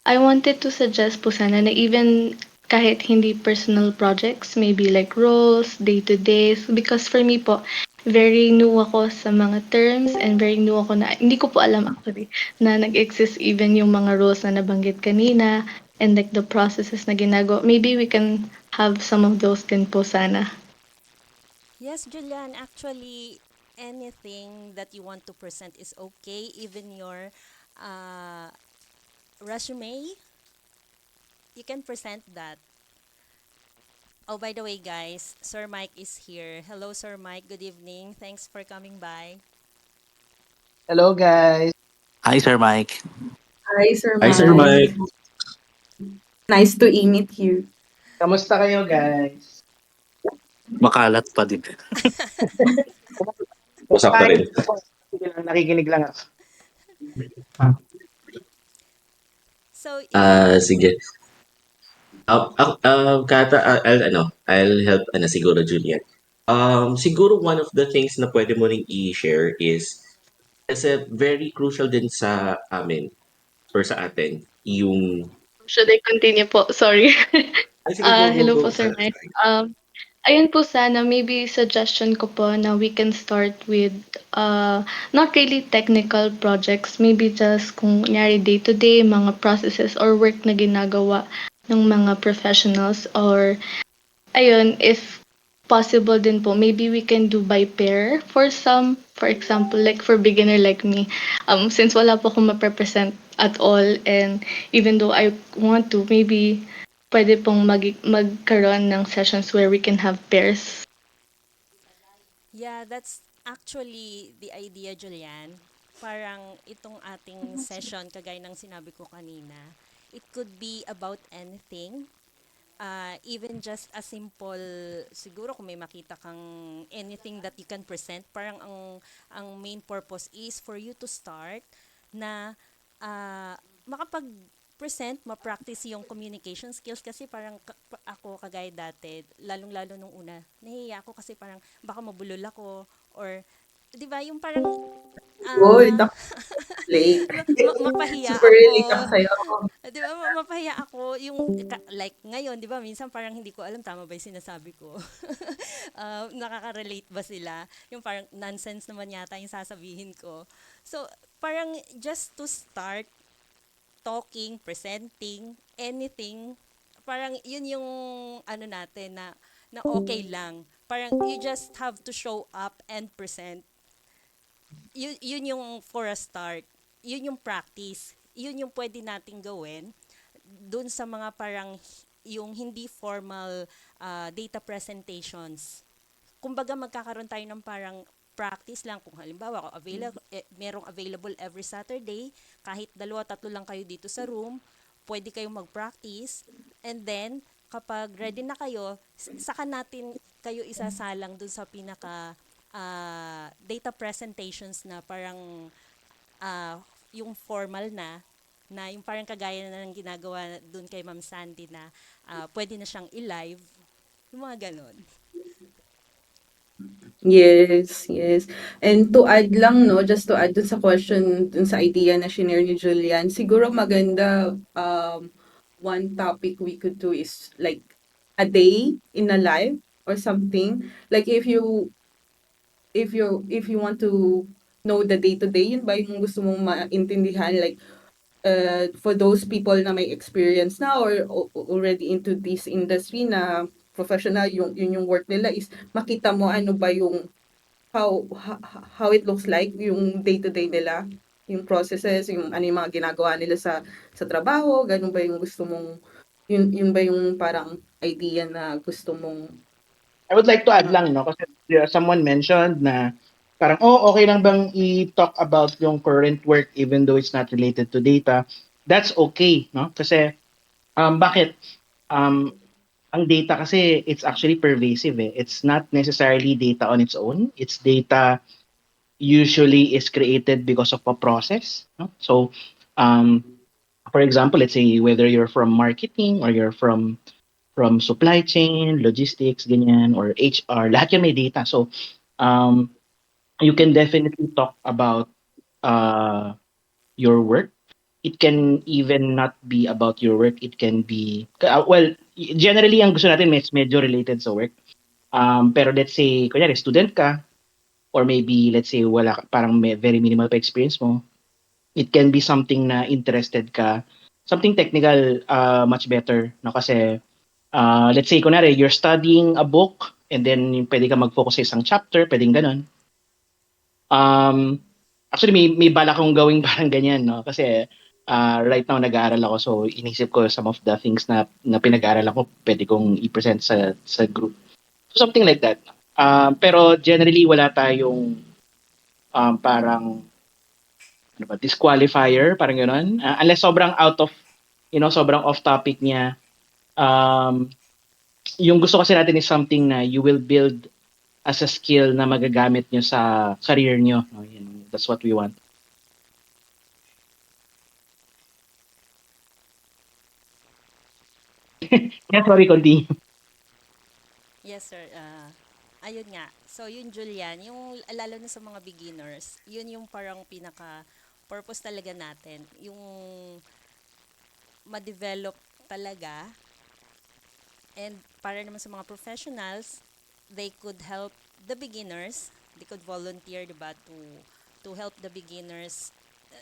I wanted to suggest po sana na even kahit hindi personal projects, maybe like roles, day-to-days, because for me po, very new ako sa mga terms and very new ako na, hindi ko po alam actually, na nag-exist even yung mga roles na nabanggit kanina and like the processes na ginagawa. Maybe we can have some of those din po sana. Yes, Julian, actually, anything that you want to present is okay, even your uh, resume, you can present that. Oh, by the way, guys, Sir Mike is here. Hello, Sir Mike. Good evening. Thanks for coming by. Hello guys. Hi, Sir Mike. Hi, Sir Hi, Sir Mike. Mike. Nice to meet you. Kamusta kayo guys? Makalat pa din. Usap ka Kumakain rin. ako. Sige lang, nakikinig lang ako. So, yeah. Sige. Kata, I'll help, siguro, Julian. Siguro one of the things na pwede mo ring i-share is, kasi very crucial din sa amin, or sa atin, yung, Should I continue po? Sorry. sige, go, go, Hello go. po, Sir Mike. Ayun po sana, maybe suggestion ko po na we can start with not really technical projects, maybe just kung kunyari day-to-day, mga processes or work na ginagawa ng mga professionals or ayun, if possible din po, maybe we can do by pair for some. For example, like for beginner like me, since wala po akong ma-represent at all and even though I want to, maybe pwede pong magkaroon ng sessions where we can have pairs. Yeah, that's actually the idea, Julian. Parang itong ating session, kagaya ng sinabi ko kanina, it could be about anything. Even just a simple, siguro kung may makita kang anything that you can present, parang ang main purpose is for you to start na makapag-present, ma-practice yung communication skills kasi parang ako kagaya dati, lalong-lalo nung una, nahihiya ako kasi parang baka mabulol ako or 'di ba yung parang Uy, ah late. 'di ba, mapahiya Super ako. late ako sa'yo. 'Di ba, mapahiya ako yung like ngayon, 'di ba, minsan parang hindi ko alam tama ba 'yung sinasabi ko. Nakaka-relate ba sila? Yung parang nonsense naman yata 'yung sasabihin ko. So, parang just to start talking, presenting, anything, parang yun yung ano natin na okay lang. Parang you just have to show up and present. Yun yung for a start. yun yung practice. Yun yung pwede nating gawin dun sa mga parang yung hindi formal data presentations. Kumbaga magkakaroon tayo ng parang practice lang kung halimbawa merong available every Saturday, kahit dalawa tatlo lang kayo dito sa room, pwede kayong mag-practice, and then kapag ready na kayo, saka natin kayo isasalang dun sa pinaka data presentations na parang ah, yung formal na yung parang kagaya na ng ginagawa dun kay Ma'am Sandy na pwede na siyang i-live, yung mga ganon. Yes, yes. And to add lang, no, just to add dun sa question, dun sa idea na shinare ni Julian, siguro maganda, one topic we could do is like a day in a life or something. Like if you want to know the day to day, yun ba yung gusto mong maintindihan? Like for those people na may experience na or already into this industry na professional, yun yung work nila is makita mo ano ba yung how it looks like yung day-to-day nila, yung processes, yung ano yung mga ginagawa nila sa trabaho, ganun ba yung gusto mong yun ba yung parang idea na gusto mong I would like to add lang, no, kasi someone mentioned na parang, oh, okay lang bang i-talk about yung current work even though it's not related to data. That's okay, no? Kasi, bakit? Um, ang data kasi, it's actually pervasive eh. It's not necessarily data on its own. It's data usually is created because of a process, no? So, um, for example, let's say whether you're from marketing or you're from supply chain, logistics, ganyan, or HR, lahat yan may data. So, um, you can definitely talk about your work. It can even not be about your work. It can be, well, generally, ang gusto natin medyo related sa work. Pero let's say, kunyari, student ka, or maybe, let's say, wala, parang may very minimal pa experience mo, it can be something na interested ka, something technical, much better, no? Kasi, let's say, kunwari, you're studying a book, and then pwede ka mag-focus sa isang chapter, pwedeng ganun. Actually, may bala akong gawing parang ganyan, no? Kasi, right now, nag-aaral ako, so inisip ko some of the things na pinag-aaral ako, pwede kong i-present sa group. So, something like that. Pero generally, wala tayong parang ano ba, disqualifier, parang gano'n. Unless sobrang out of, sobrang off topic niya. Yung gusto kasi natin is something na you will build as a skill na magagamit nyo sa career nyo. No? That's what we want. Yeah, sorry, continue. Yes, sir. Ayun nga. So, yun, Julian, yung lalo na sa mga beginners, yun yung parang pinaka-purpose talaga natin. Yung ma-develop talaga. And para naman sa mga professionals, they could help the beginners. They could volunteer, diba, to help the beginners.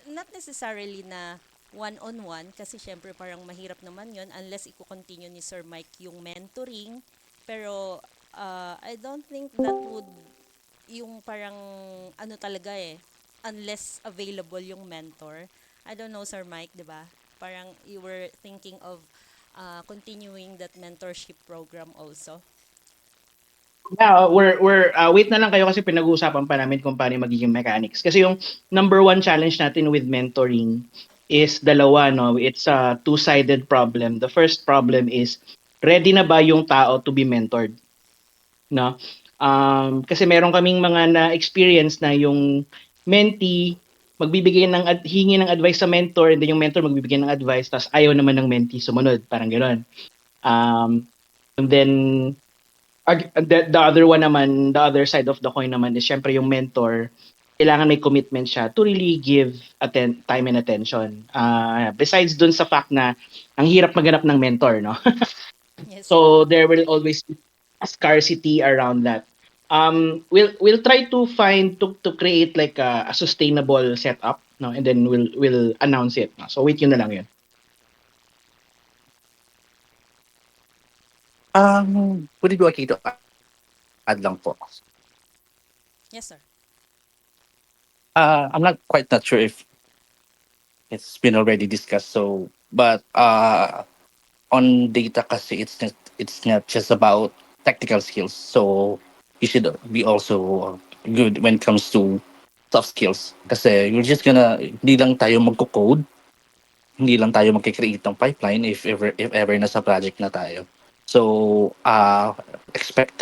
Not necessarily na one-on-one, kasi syempre parang mahirap naman yun unless i-continue ni Sir Mike yung mentoring. Pero I don't think that would yung parang ano talaga unless available yung mentor. I don't know, Sir Mike, 'di ba? Parang you were thinking of continuing that mentorship program also. Yeah, we're wait na lang kayo kasi pinag-uusapan pa namin kung paano magiging mechanics. Kasi yung number one challenge natin with mentoring is dalawa, no? It's a two-sided problem. The first problem is ready na ba yung tao to be mentored, no? Kasi meron kaming mga na-experience na yung mentee magbibigay hingi ng advice sa mentor, and then yung mentor magbibigay ng advice, tapos ayaw naman ng mentee sumunod, parang gano'n. And then the other one naman, the other side of the coin naman is syempre yung mentor, kailangan may commitment siya to really give time and attention. Besides dun sa fact na ang hirap maghanap ng mentor, no? Yes. So there will always be a scarcity around that. We'll try to create like a sustainable setup, no? And then we'll announce it. No? So wait yun na lang yun. Would it be okay to add lang po? Yes, sir. I'm not sure if it's been already discussed. So, but on data kasi it's not just about technical skills. So you should be also good when it comes to soft skills. Kasi you're just gonna hindi lang tayo magko-code, hindi lang tayo magke-create ng pipeline if ever nasa project na tayo. So expect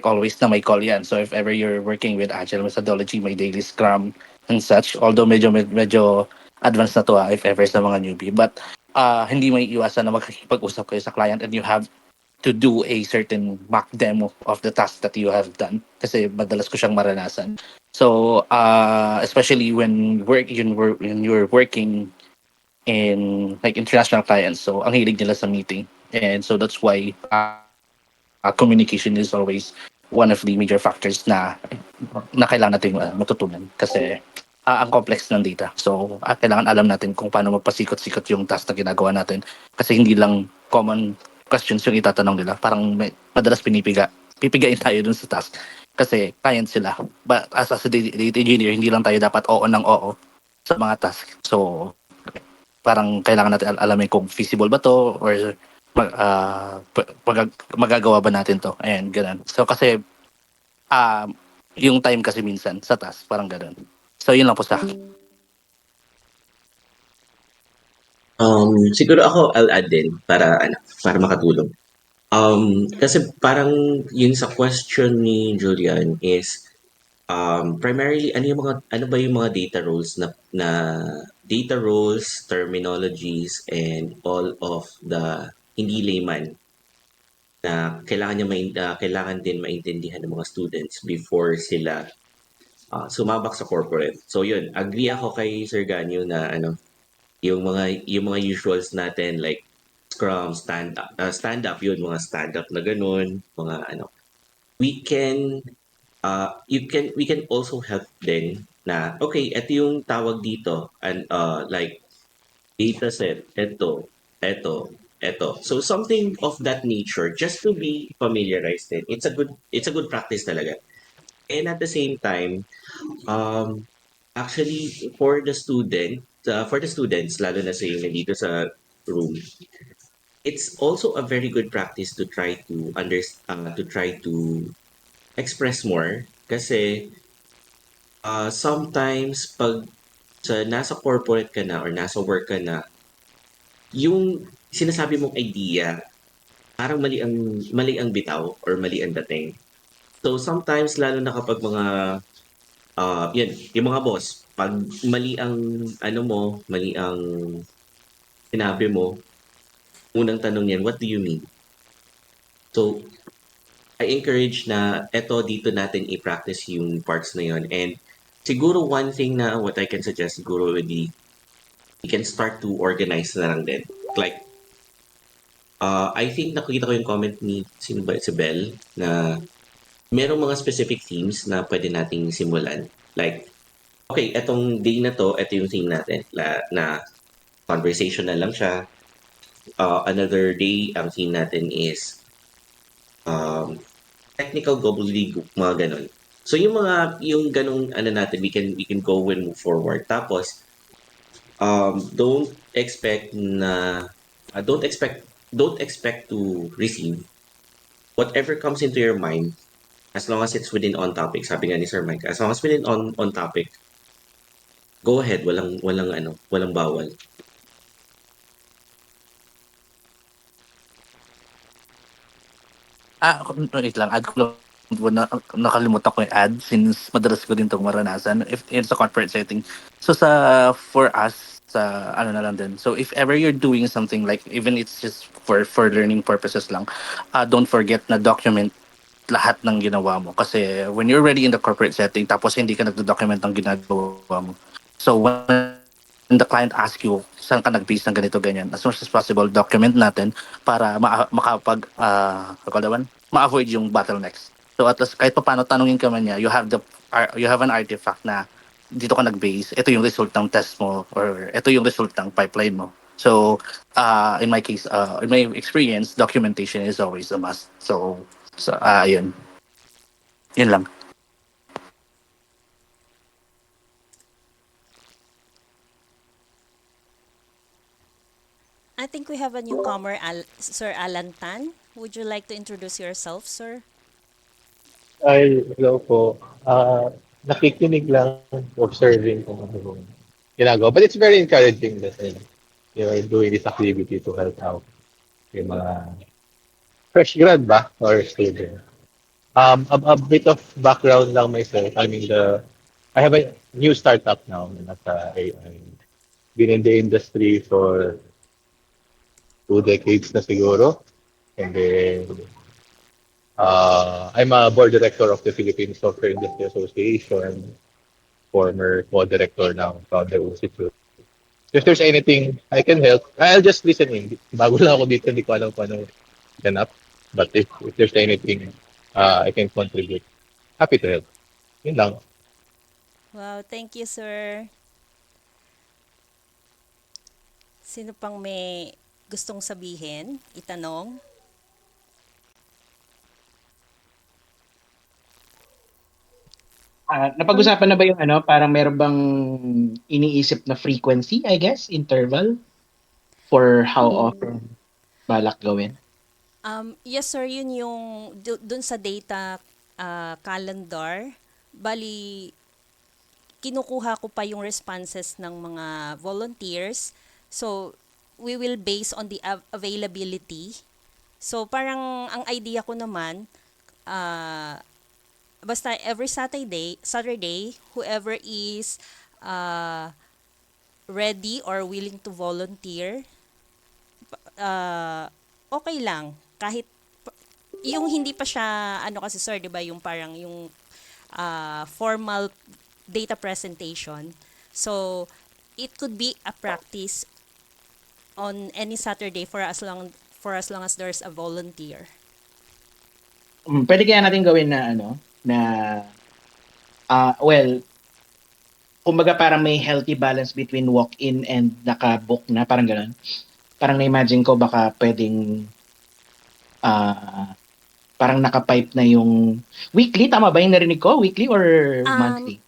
always na may call yan. So if ever you're working with agile methodology, may daily scrum and such. Although medyo advanced na to if ever sa mga newbie. But hindi may iwasan na makikipag-usap kayo sa client and you have to do a certain mock demo of the task that you have done kasi madalas ko siyang maranasan. So especially when you're working in like international clients, so ang hilig nila sa meeting, and so that's why communication is always one of the major factors na kailangan natin matutunan kasi ang complex ng data. So, kailangan alam natin kung paano magpasikot-sikot yung task na ginagawa natin kasi hindi lang common questions yung itatanong nila. Parang madalas pipigain tayo dun sa task kasi client sila. But as a data engineer, hindi lang tayo dapat oo ng oo sa mga task. So, parang kailangan natin alamin kung feasible ba to or magagawa ba natin to. Ayan, ganun. So, kasi yung time kasi minsan sa task, parang ganun. So, yun lang po sa akin. Siguro ako I'll add din para makatulong. Kasi parang yun sa question ni Julian is primarily ano ba yung mga data roles na data roles, terminologies and all of the hindi layman na kailangan din maintindihan ng mga students before sila sumabak sa corporate. So yun, agree ako kay Sir Ganyo na yung mga usuals natin like Scrum, stand up yun, mga stand up na ganun, mga we can we can also help din na okay, ito yung tawag dito and like data set, eto. So something of that nature just to be familiarized din. It's a good practice talaga. And at the same time, actually for the students lalo na sa yung nandito sa room, it's also a very good practice to try to express more kasi sometimes pag nasa corporate ka na or nasa work ka na, yung sinasabi mong idea, parang mali ang bitaw or mali ang dating. So sometimes lalo na kapag mga yan, yung mga boss, pag mali ang sinabi mo, unang tanong yan, what do you mean? So I encourage na dito natin i-practice yung parts na yun. And siguro one thing na what I can suggest siguro would be you can start to organize na lang din. Like, I think nakikita ko yung comment ni sino ba, si Bell, na merong mga specific themes na pwede nating simulan. Like, okay, etong day na to, eto yung theme natin. Na conversational lang siya. Another day, ang theme natin is technical gobbledygook, mga ganun. So yung ganung natin, we can go and move forward. Tapos don't expect na don't expect to receive whatever comes into your mind as long as it's within on topic. Sabi nga ni Sir Mike, as long as within on topic, go ahead, walang bawal. Wait lang, add ko lang nakalimutan ko yung ad since madalas ko din itong maranasan if in sa corporate setting. So for us sa ano na lang din. So if ever you're doing something like even it's just for learning purposes lang, don't forget na document lahat ng ginawa mo kasi when you're already in the corporate setting tapos hindi ka nagdo-document ng ginagawa mo. So when the client asks you saan ka nag-base ng ganito ganyan, as much as possible document natin para ma-avoid yung bottlenecks. So at least kahit pa paano tanungin ka man niya, you have an artifact na dito ka nag-base, ito yung result ng test mo or ito yung result ng pipeline mo. So in my case, in my experience, documentation is always a must. So ayun. Yun lang. I think we have a newcomer, Sir Alan Tan. Would you like to introduce yourself, sir? Ay, hello po. Nakikinig lang, observing kung ano yung ginagawa. But it's very encouraging that you're doing this activity to help out yung mga fresh grad ba or student. A bit of background lang myself. I have a new startup now na nasa AI. Been in the industry for 2 decades na siguro. And then I'm a board director of the Philippine Software Industry Association, former co-director ng Founder Institute. If there's anything I can help, I'll just listen in. Bago lang ako dito, hindi ko alam kung ano ganap. But if there's anything I can contribute, happy to help. Yun lang. Wow, thank you, sir. Sino pang may gustong sabihin, itanong? Napag-usapan na ba yung ano, parang meron bang iniisip na frequency, I guess, interval for how often balak gawin? Yes, sir, yun yung dun sa data calendar. Bali, kinukuha ko pa yung responses ng mga volunteers. So, we will base on the availability. So, parang ang idea ko naman, basta every Saturday, whoever is ready or willing to volunteer, okay lang. Kahit yung hindi pa siya, ano kasi sir, di ba, yung parang yung formal data presentation. So, it could be a practice on any Saturday for as long as there's a volunteer. Pwede kaya natin gawin na ano, na well, kumbaga parang may healthy balance between walk-in and naka-book na, parang gano'n. Parang na-imagine ko baka pwedeng parang naka-pipe na yung weekly, tama ba yung narinig ko? Weekly or monthly?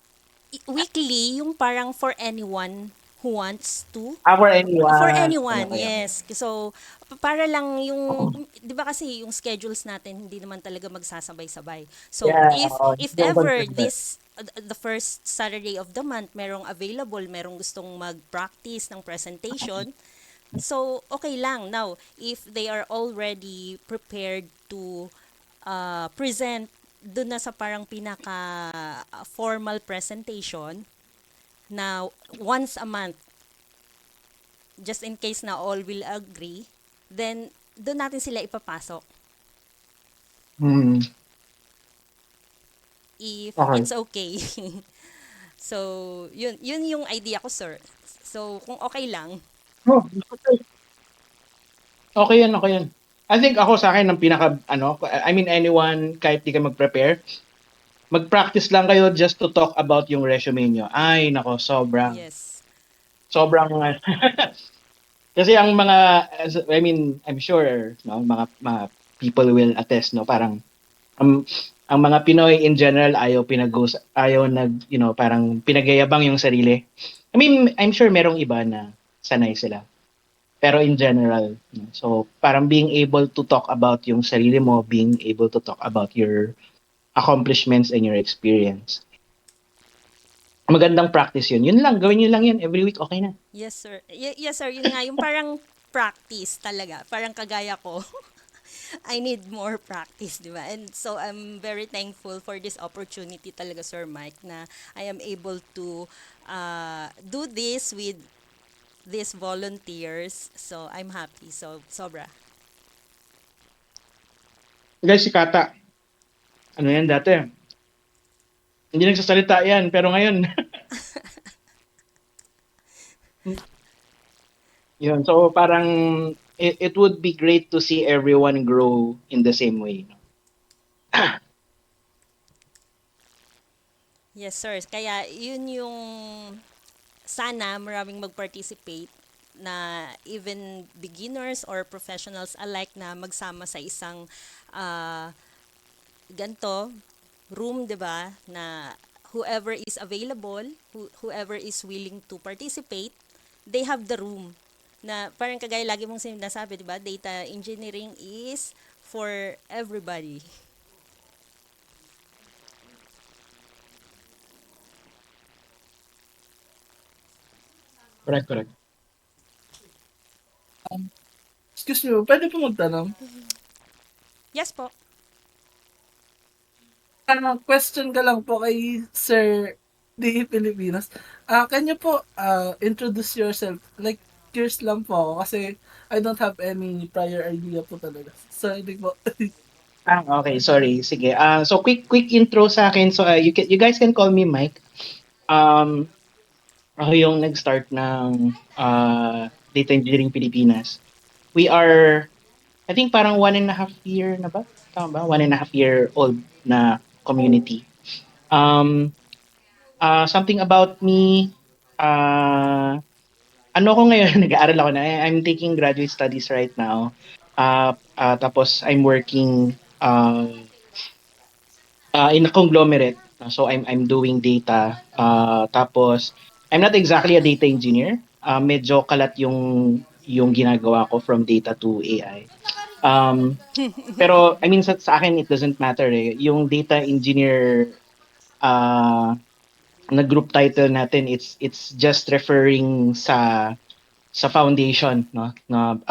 Weekly, yung parang for anyone who wants to. For anyone. For anyone, Okay. yes. So, para lang yung, di ba kasi yung schedules natin, hindi naman talaga magsasabay-sabay. So, Yeah, if don't ever consider. this, the first Saturday of the month, merong available, merong gustong mag-practice ng presentation, so, okay lang. Now, if they are already prepared to present doon na sa parang pinaka-formal presentation na once a month, just in case na all will agree, then doon natin sila ipapasok. If Okay. it's okay. So, yun yung idea ko, sir. So, kung okay lang. Okay yan, okay yan. I think ako sa akin, ang pinaka, I mean anyone, kahit di ka mag-prepare, mag-practice lang kayo just to talk about yung resume nyo. Ay, nako, sobrang, Yes. kasi ang mga, I mean, I'm sure, no, mga people will attest, no, parang, ang mga Pinoy in general, ayaw parang pinagayabang yung sarili. I mean, I'm sure merong iba na sanay sila. Pero in general, so parang being able to talk about yung sarili mo, being able to talk about your accomplishments and your experience. Magandang practice yun. Yun lang, gawin nyo lang yun every week, okay na. Yes, sir. Yes, sir. Yun nga, yung parang practice talaga. Parang kagaya ko. I need more practice, di ba? And so, I'm very thankful for this opportunity talaga, Sir Mike, na I am able to do this with these volunteers. So, I'm happy. So, sobra. Guys, si Kata, ano yan dati? Hindi nagsasalita yan, pero ngayon. Yun, so parang it would be great to see everyone grow in the same way. Yes, sir. Kaya, yun yung sana maraming mag-participate na even beginners or professionals alike na magsama sa isang ganto room, 'di ba? Na whoever is available, whoever is willing to participate, they have the room. Na parang kagaya lagi mong sinasabi, di ba? Data engineering is for everybody. Correct. Excuse me, pwede po magtanong? Yes po. Question ka lang po kay Sir D. Pilipinas. Can you po introduce yourself? Like, curious lang po ako kasi I don't have any prior idea po talaga. So, hindi po. Okay, sorry. Sige. So quick intro sa akin. So you guys can call me Mike. Ako yung nag-start ng Data Engineering Pilipinas. We are, I think parang 1.5 year na ba? Tama ba? 1.5 year old na community. Something about me, ano ko ngayon, nag-aaral ako na. I'm taking graduate studies right now. Tapos I'm working in a conglomerate. So I'm doing data. Tapos I'm not exactly a data engineer. Medyo kalat yung ginagawa ko from data to AI. Pero I mean sa akin it doesn't matter eh. Yung data engineer na group title natin, it's just referring sa foundation, no,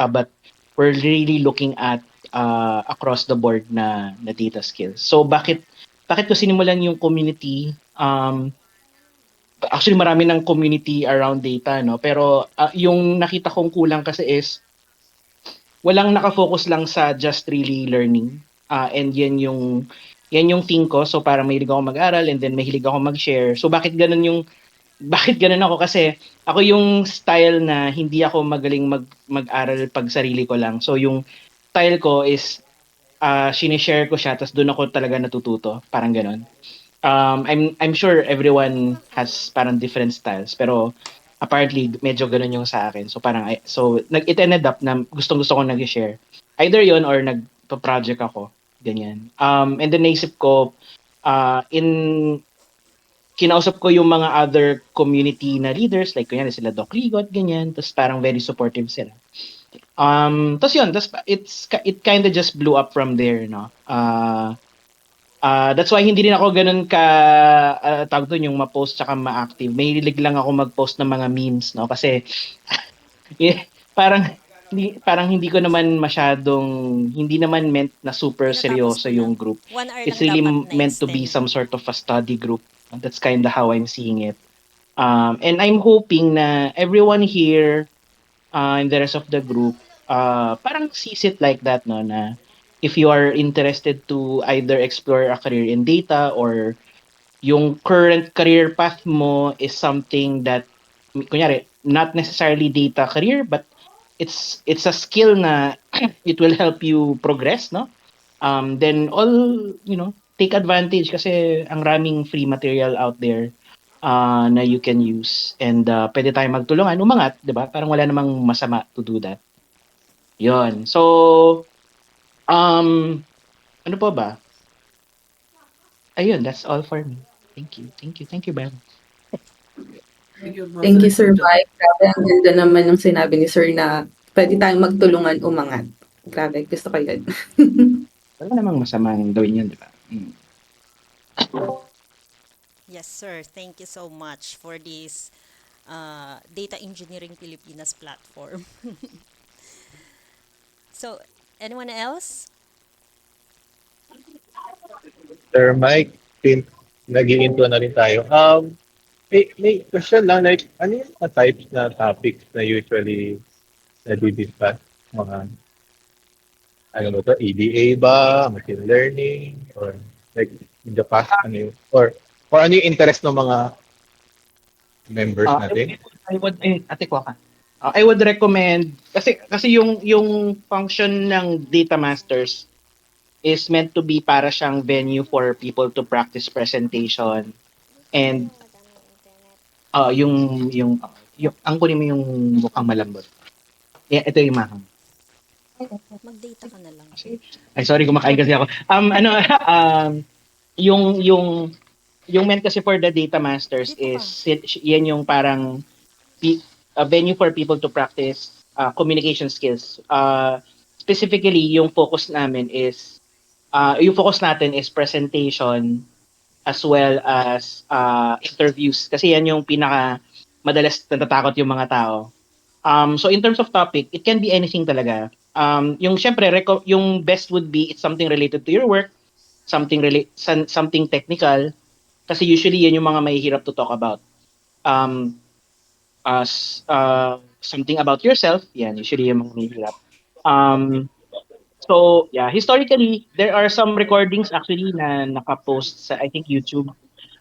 but we're really looking at across the board na data skills. So bakit ko sinimulan yung community? Actually marami ng community around data, no, pero yung nakita kong kulang kasi is walang nakafocus lang sa just really learning. And yan yung thing ko. So para mahilig ako mag-aral and then mahilig ako mag-share. So bakit ganun ako? Kasi ako yung style na hindi ako magaling mag-aral pag sarili ko lang. So yung style ko is sinishare ko siya tapos doon ako talaga natututo. Parang ganun. I'm sure everyone has parang different styles pero apparently medyo ganun yung sa akin. So parang it ended up na gustong-gusto ko nag-share. Either yon or nagpa-project ako. Ganyan. And then naisip ko kinausap ko yung mga other community na leaders, like kunyari sila Doc Ligot, ganyan, tapos parang very supportive sila. Tapos yun, it kind of just blew up from there, no? That's why hindi rin ako ganun tawag doon yung ma-post tsaka ma-active. Mahilig lang ako mag-post ng mga memes, no? Kasi parang hindi ko naman hindi naman meant na super seryoso yung group. 1 hour It's lang really dapat meant to be na-extend. some sort of a study group. That's kind of how I'm seeing it. And I'm hoping na everyone here and the rest of the group parang sees it like that, no, na if you are interested to either explore a career in data or yung current career path mo is something that kunyari not necessarily data career but it's a skill na it will help you progress, no? Then take advantage kasi ang raming free material out there na you can use and pwede tayong magtulungan umangat, 'di ba? Parang wala namang masama to do that. Yon. So ano pa ba? Ayun, that's all for me. Thank you, Ben. Thank you, Sir Mike. Grabe, ang ganda naman ng sinabi ni Sir na pwede tayong magtulungan umangat. Grabe, gusto ko yun. Wala namang masama yung gawin yun, di ba? Yes, sir. Thank you so much for this Data Engineering Pilipinas platform. So, anyone else? Sir Mike, since nag-i-intro na rin tayo. May question lang, like, ano yung mga types na topics na usually na-discuss? Mga, ano ba to, EDA ba, machine learning, or like, in the past, ano yung, or ano yung interest ng mga members natin? I would recommend, kasi yung function ng Data Masters is meant to be para siyang venue for people to practice presentation and yung ang kunin mo yung mukhang malambot. Yeah, ito yung mahang. Mag-data ka na lang. Ay, sorry, kumakain kasi ako. Yung meant kasi for the Data Masters is yan yung parang a venue for people to practice communication skills. Specifically, yung focus natin is presentation as well as interviews kasi yan yung pinaka madalas natatakot yung mga tao. So in terms of topic, it can be anything talaga. Yung syempre yung best would be it's something related to your work, something technical kasi usually yan yung mga mahihirap to talk about. Something about yourself, yan usually yung mga mahihirap. So yeah, historically there are some recordings actually na naka-post sa I think YouTube.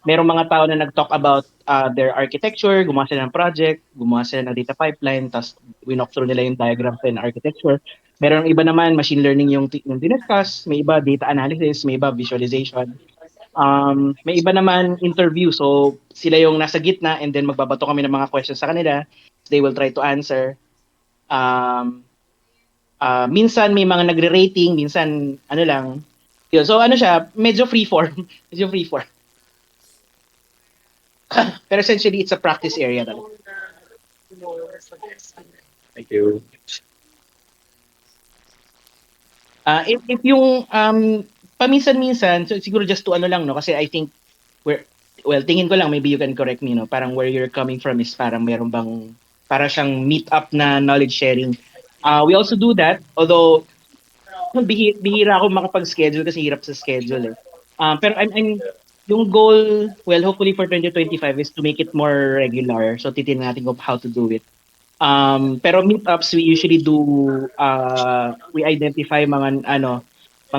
Merong mga tao na nag-talk about their architecture, gumawa sila ng project, gumawa sila ng data pipeline, tapos winalk through nila yung diagram and architecture. Meron iba naman machine learning yung diniscuss, may iba data analysis, may iba visualization. May iba naman interview, so sila yung nasa gitna and then magbabato kami ng mga questions sa kanila. They will try to answer. Minsan may mga nagre-rating, minsan ano lang. Yun. So ano siya, medyo freeform. medyo freeform. Pero essentially, it's a practice area talaga. Thank you. If yung paminsan-minsan, so siguro just to ano lang, no? Kasi I think, tingin ko lang, maybe you can correct me, no? Parang where you're coming from is parang meron bang, para siyang meet up na knowledge sharing. We also do that, although bihira ako makapag-schedule kasi hirap sa schedule eh. Pero yung goal, well, hopefully for 2025 is to make it more regular. So titignan natin kung how to do it. Pero meetups, we usually do, we identify mga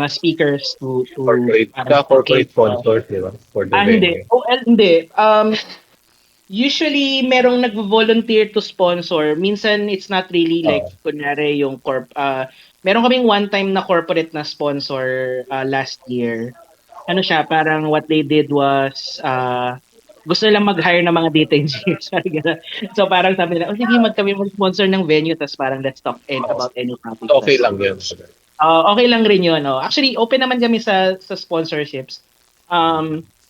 speakers to Corporate, corporate sponsors, di ba? For the hindi. venue. Hindi. Usually, merong nag-volunteer to sponsor. Minsan, it's not really like, kunyari, yung meron kaming one-time na corporate na sponsor last year. Ano siya, parang what they did was, gusto nilang mag-hire ng mga data engineers. So parang sabi nila, sige, kami mag-sponsor ng venue, tapos parang let's talk about any topic. Okay lang yun. Okay lang rin yun. No? Actually, open naman kami sa sponsorships.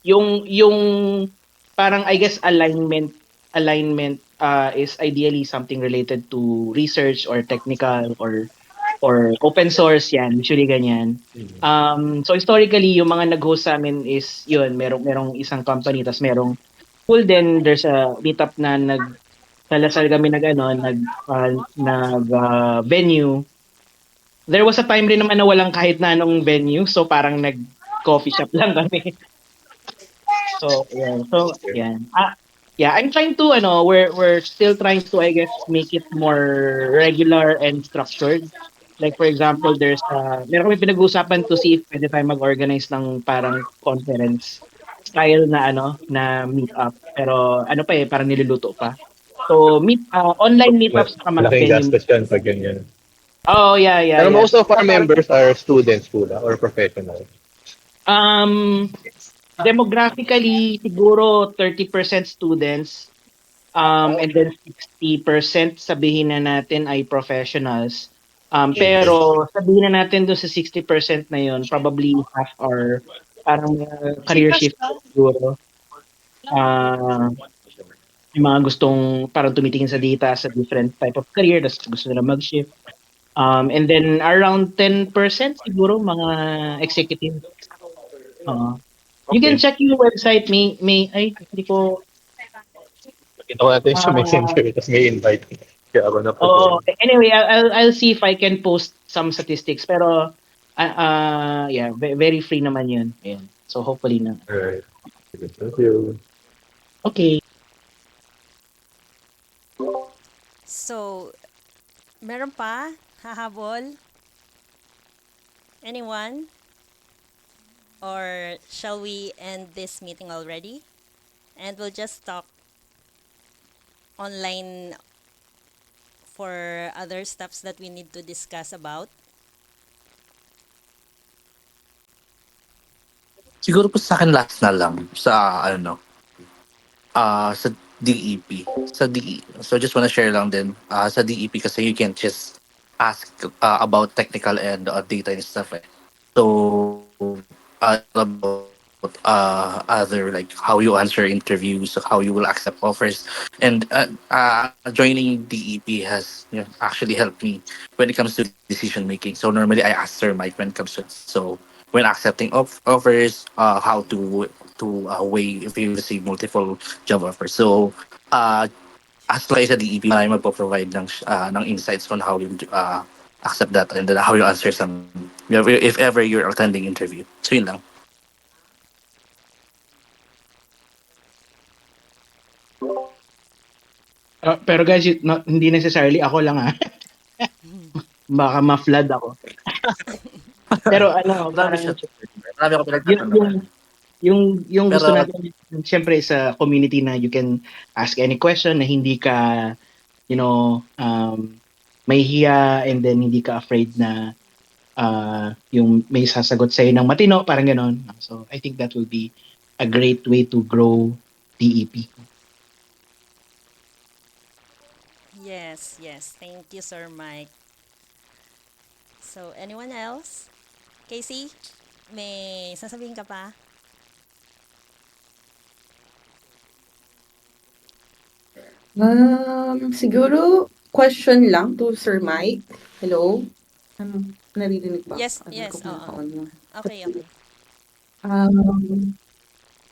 Yung parang, I guess, alignment is ideally something related to research or technical or open source, yan, usually ganyan. So historically, yung mga nag-host sa amin is yun, merong isang company, tas merong school din, there's a meetup na nagsalasal kami venue. There was a time rin naman na walang kahit na anong venue, so parang nag-coffee shop lang kami. So, yeah. So, yan. Yeah, I'm trying to, we're still trying to, I guess, make it more regular and structured. Like, for example, meron kami pinag-uusapan to see if pwede tayo mag-organize ng parang conference style na meet-up. Pero, parang niluluto pa. So, online meetups sa Malaking gastos yan pag ganyan. Oh, yeah. Pero most of our members are students po or professionals. Demographically, siguro 30% students, and then 60% sabihin na natin ay professionals. Pero sabihin na natin doon sa 60% na yun, probably half are parang career shift siguro. Yung mga gustong parang tumitingin sa data sa different type of career, tapos gusto nila mag-shift. And then around 10% siguro mga executive. You can check yung website, hindi ko... Ito natin siya messenger, tapos may invite. Kaya ako na po. Anyway, I'll see if I can post some statistics. Pero, yeah, very free naman yun. Ayan. So, hopefully na. Alright. Thank you. Okay. So, meron pa? Hahabol? Anyone? Or shall we end this meeting already? And we'll just talk online for other stuffs that we need to discuss about. Siguro po sa akin last na lang sa sa DEP. So just wanna share lang din sa DEP kasi you can just ask about technical and data and stuff. So about other like how you answer interviews, how you will accept offers, and joining DEP has actually helped me when it comes to decision making. So normally I ask Sir Mike when it comes to so when accepting offers, how to weigh if you receive multiple job offers. So as like sa DEP, marami magpo-provide ng insights on how you accept that and then how you answer some if ever you're attending interview. So yun lang. Pero guys, hindi necessarily ako lang baka ma-flood ako. Pero ano, Marami parang siya. Marami ako yung pinagtatanungan. yung gusto Pero natin syempre sa community na you can ask any question na hindi ka mahihiya and then hindi ka afraid na yung may sasagot sa'yo ng matino, parang ganon. So I think that will be a great way to grow DEP. Yes, yes. Thank you, Sir Mike. So, anyone else? Casey, may sasabihin ka pa? Siguro question lang to Sir Mike. Hello? Naririnig ba? Yes, Ano yes. ko Oo. pinaka-on mo? Okay, okay.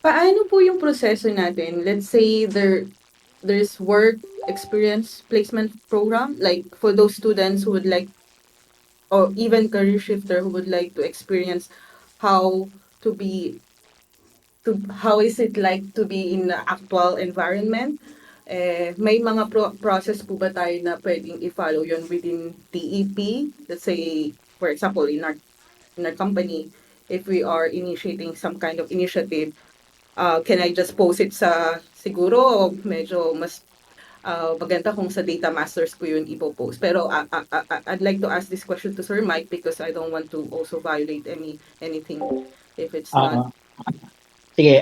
Paano po yung proseso natin? Let's say there's work experience placement program, like for those students who would like, or even career shifter who would like to experience how to be how is it like to be in the actual environment. May mga process po ba tayo na pwedeng i-follow yon within TEP? Let's say, for example, in our company, if we are initiating some kind of initiative, can I just post it sa siguro o medyo mas maganda kung sa data masters ko yun ipopost. Pero I'd like to ask this question to Sir Mike because I don't want to also violate anything if it's not. Sige,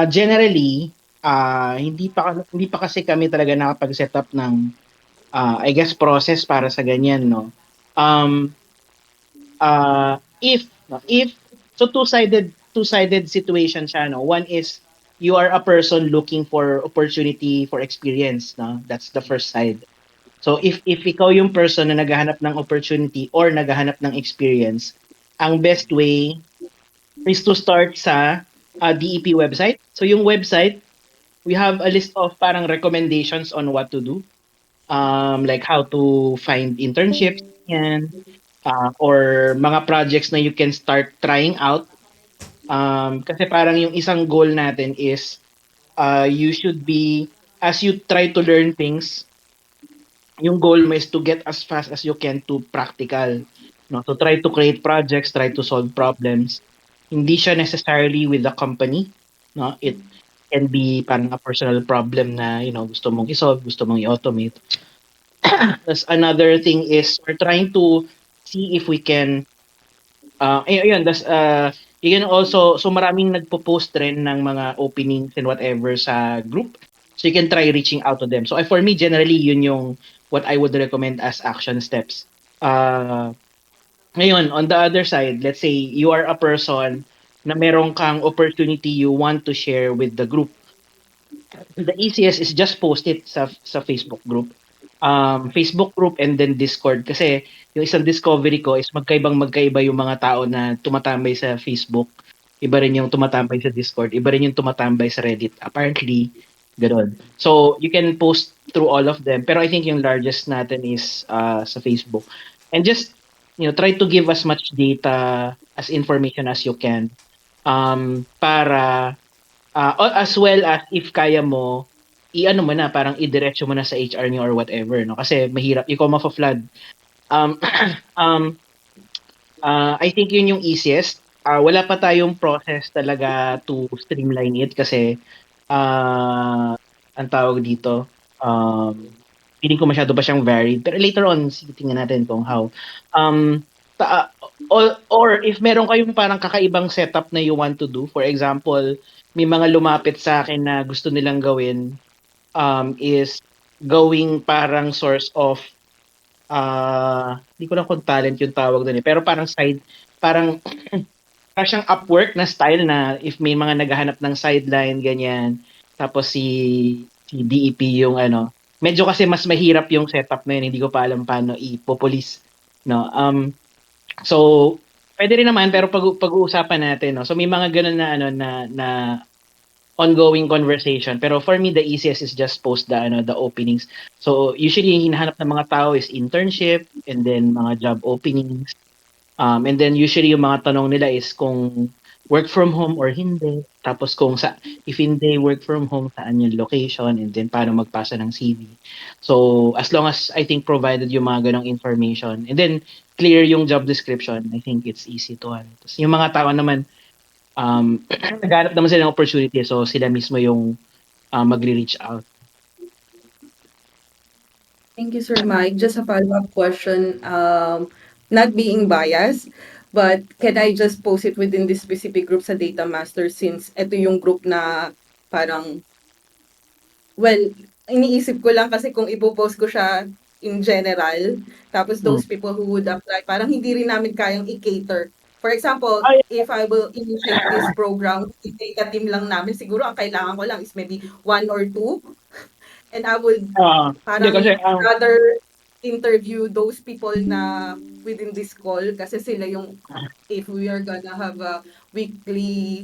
generally, hindi pa kasi kami talaga nakapag-set up ng I guess process para sa ganyan, no. If so two-sided situation siya, no. One is you are a person looking for opportunity for experience, no. That's the first side. So if ikaw yung person na naghahanap ng opportunity or naghahanap ng experience, ang best way is to start sa DEP website. So yung website, we have a list of parang recommendations on what to do. Like how to find internships yan, or mga projects na you can start trying out. Kasi parang yung isang goal natin is you should be, as you try to learn things, yung goal mo is to get as fast as you can to practical. No? So try to create projects, try to solve problems. Hindi siya necessarily with the company. No? It can be parang a personal problem na gusto mong i-solve, gusto mong i-automate. That's another thing is we're trying to see if we can ayun, that's you can also, so maraming nagpo-post rin ng mga openings and whatever sa group. So you can try reaching out to them. So for me, generally, yun yung what I would recommend as action steps. Ngayon, on the other side, let's say you are a person na meron kang opportunity you want to share with the group. The easiest is just post it sa Facebook group. Facebook group and then Discord kasi yung isang discovery ko is magkaiba yung mga tao na tumatambay sa Facebook. Iba rin yung tumatambay sa Discord, iba rin yung tumatambay sa Reddit. Apparently, ganoon. So, you can post through all of them. Pero I think yung largest natin is sa Facebook. And just, try to give as much data as information as you can. Para as well as if kaya mo, i-ano mo na, parang idiretso mo na sa HR niyo or whatever, no? Kasi mahirap, ikaw ma-flood. I think yun yung easiest. Wala pa tayong process talaga to streamline it kasi ang tawag dito, feeling ko masyado pa siyang varied. Pero later on, tingnan natin kung how. Or if meron kayong parang kakaibang setup na you want to do, for example, may mga lumapit sa akin na gusto nilang gawin is going parang source of hindi ko lang kung talent yung tawag doon pero parang side, parang para siyang Upwork na style na if may mga naghahanap ng sideline, ganyan. Tapos si DEP yung ano. Medyo kasi mas mahirap yung setup na yun. Hindi ko pa alam paano ipopolis. No? So, pwede rin naman, pero pag-uusapan natin. No? So, may mga ganun na, ano, na ongoing conversation. Pero for me, the easiest is just post the openings. So, usually, yung hinahanap ng mga tao is internship and then mga job openings. And then usually yung mga tanong nila is kung work from home or hindi. Tapos if hindi work from home, saan yung location and then paano magpasa ng CV. So as long as I think provided yung mga ganong information and then clear yung job description, I think it's easy to ano. Tapos yung mga tao naman, naghanap naman sila ng opportunity so sila mismo yung magre-reach out. Thank you, Sir Mike. Just a follow-up question. Not being biased, but can I just post it within this specific group sa Data Master since ito yung group na parang, well, iniisip ko lang kasi kung ipopost ko siya in general, tapos those people who would apply, parang hindi rin namin kayang i-cater. For example, if I will initiate this program, data team lang namin, siguro ang kailangan ko lang is maybe 1 or 2. And I would Hindi kasi, rather interview those people na within this call kasi sila yung if we are gonna have a weekly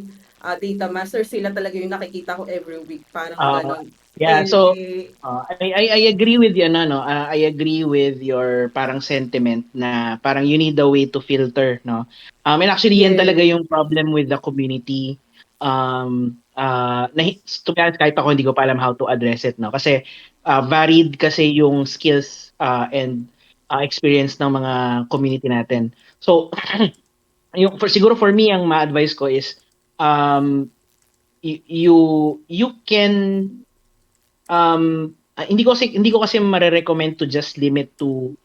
data master, sila talaga yung nakikita ko every week. Parang ganon. Yeah, so I agree with you, no? I agree with your parang sentiment na parang you need a way to filter, no? And actually, yan talaga yung problem with the community. To be honest, kahit ako hindi ko pa alam how to address it, no? Kasi varied kasi yung skills and experience ng mga community natin. So, siguro for me, ang ma-advise ko is you can hindi ko kasi mare-recommend to just limit to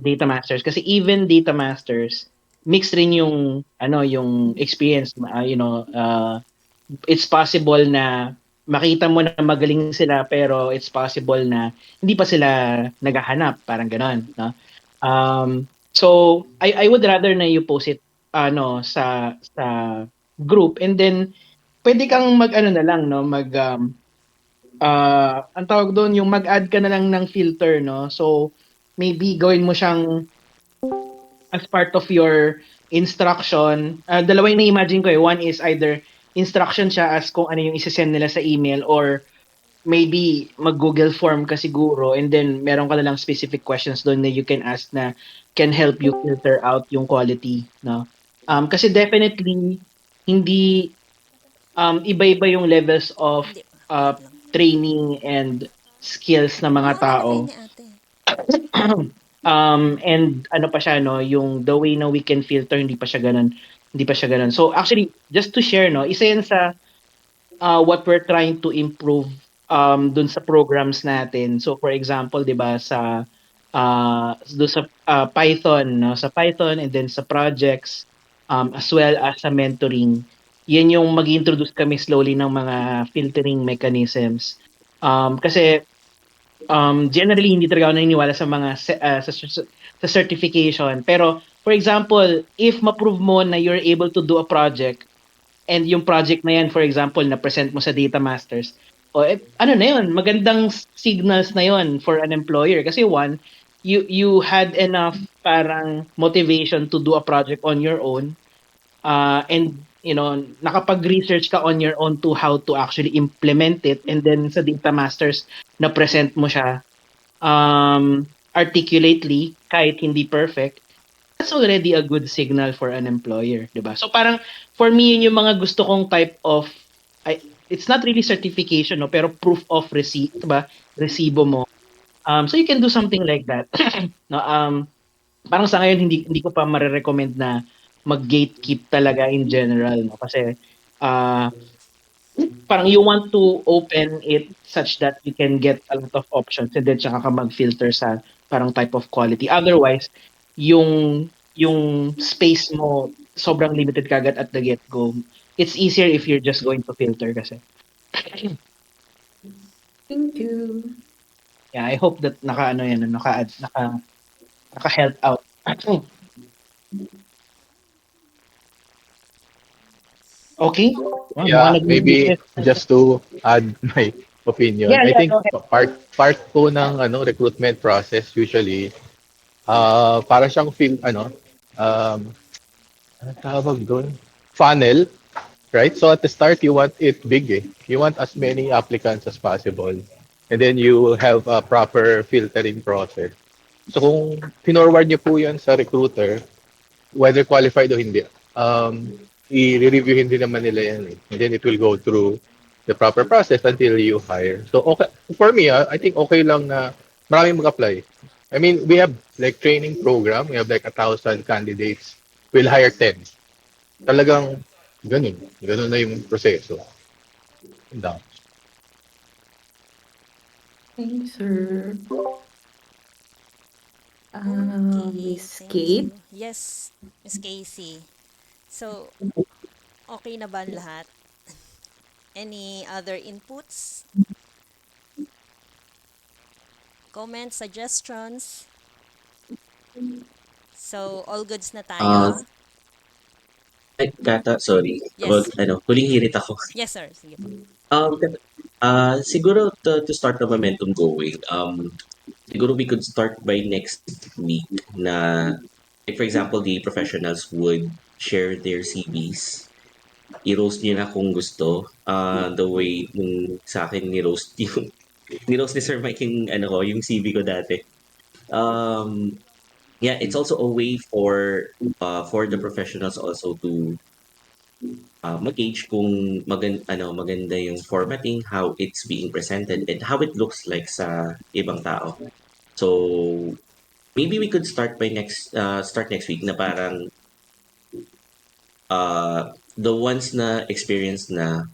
data masters kasi even data masters mixed rin yung yung experience it's possible na makita mo na magaling sila pero it's possible na hindi pa sila naghahanap parang gano'n no so I would rather na you post it sa group and then pwede kang na lang no ang tawag doon yung mag-add ka na lang ng filter no so maybe gawin mo siyang as part of your instruction dalawa yung na-imagine ko one is either instruction siya as kung ano yung isi-send nila sa email or maybe mag-Google form ka siguro and then meron ka na lang specific questions doon na you can ask na can help you filter out yung quality no kasi definitely hindi iba-iba yung levels of training and skills ng mga tao. And ano pa siya no, yung the way na we can filter hindi pa siya ganun. So actually just to share no, isa yan sa what we're trying to improve dun sa programs natin. So for example, 'di ba sa dun sa Python no, sa Python and then sa projects as well as sa mentoring yan yung mag-introduce kami slowly ng mga filtering mechanisms. Kasi generally hindi talaga ako naniniwala sa mga sa certification. Pero for example, if ma-prove mo na you're able to do a project and yung project na yan, for example, na present mo sa Data Masters, ano na yun, magandang signals na yun for an employer. Kasi one, you had enough parang motivation to do a project on your own and nakapag-research ka on your own to how to actually implement it and then sa Data Masters na present mo siya articulately kahit hindi perfect, that's already a good signal for an employer, 'di ba? So parang for me yun yung mga gusto kong type of it's not really certification no, pero proof of receipt, 'di ba? Resibo mo. So you can do something like that. No, parang sa ngayon hindi ko pa mare-recommend na mag-gatekeep talaga in general no kasi parang you want to open it such that you can get a lot of options and then tsaka ka mag-filter sa parang type of quality. Otherwise, yung space mo sobrang limited kagad at the get-go. It's easier if you're just going to filter kasi. Thank you. Yeah, I hope that naka-help out. Okay. Wow, Yeah, mukhang maybe nag-iisip. just to add my opinion. Yeah, I yeah, think go ahead. part po ng recruitment process usually para siyang um anong tawag doon? Funnel, right? So at the start you want it big eh. You want as many applicants as possible. And then you have a proper filtering process. So kung pinorward niyo po 'yan sa recruiter, whether qualified o hindi, i-reviewin din naman nila yan eh. And then it will go through the proper process until you hire. So okay, for me, I think okay lang na maraming mag-apply. I mean, we have like training program, we have like 1,000 candidates. We'll hire 10. Talagang ganun. Ganun na yung proseso. Yun lang. Thanks, sir. Okay, Miss thank Kate. you. Yes, Miss Casey. So, okay na ba ang lahat? Any other inputs, comments, suggestions? So, all goods na Uh, tayo? ay, Kata, sorry. Yes. Huling hirit ako. Yes, sir. Sige po. Um, Siguro to start the momentum going, siguro we could start by next week na, like for example, the professionals would share their CVs. I-roast niyo na kung gusto. The way nung sa akin ni-roast yung ni-roast ni Sir Mike yung yung CV ko dati. Yeah, it's also a way for the professionals also to mag-gauge kung maganda yung formatting, how it's being presented, and how it looks like sa ibang tao. So, maybe we could start next week na parang the ones na experienced na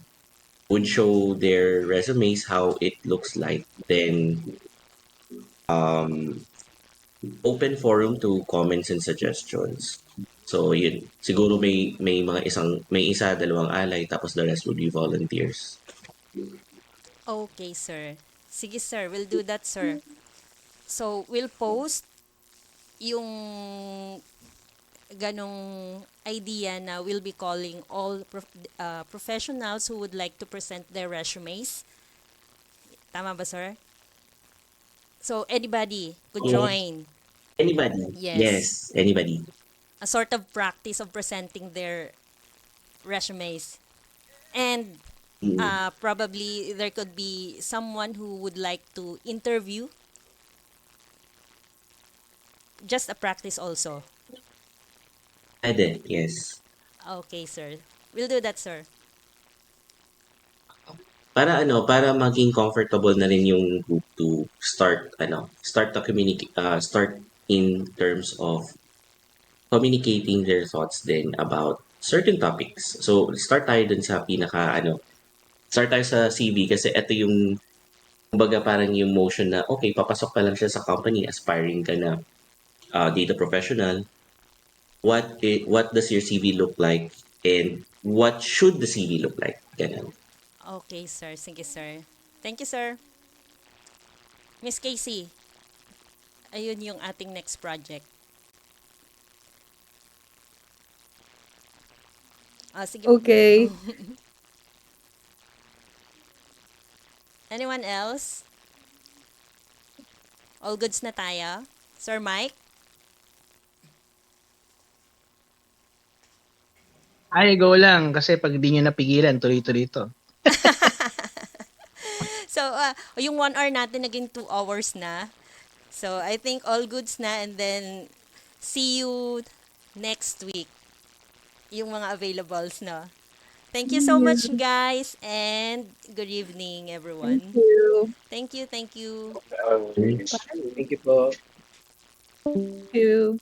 would show their resumes how it looks like. Then, um, open forum to comments and suggestions. So, yun. Siguro may isa, dalawang alay, tapos the rest would be volunteers. Okay, sir. Sige, sir. We'll do that, sir. So, we'll post yung ganong idea na we'll be calling all professionals who would like to present their resumes. Tama ba, sir? So, anybody could Yes. join. Anybody? Yes. Yes, anybody. A sort of practice of presenting their resumes. And probably there could be someone who would like to interview. Just a practice also. Pwede, yes. Okay, sir. We'll do that, sir. Para maging comfortable na rin yung group to start in terms of communicating their thoughts then about certain topics. So, start tayo sa CV kasi ito yung, kumbaga parang yung motion na, okay, papasok pa lang siya sa company, aspiring ka na data professional. What does your CV look like and what should the CV look like? Ganun. Okay, sir. Sige, sir. Thank you, sir. Miss Casey, ayun yung ating next project. Sige. Okay. Anyone else? All goods na tayo? Sir Mike? Ay, go lang. Kasi pag di nyo napigilan, tuloy-tuloy ito. So, yung 1 hour natin naging 2 hours na. So, I think all goods na, and then see you next week. Yung mga availables na. Thank you so much, guys, and good evening, everyone. Thank you. Thank you, thank you. Thank you po. Thank you.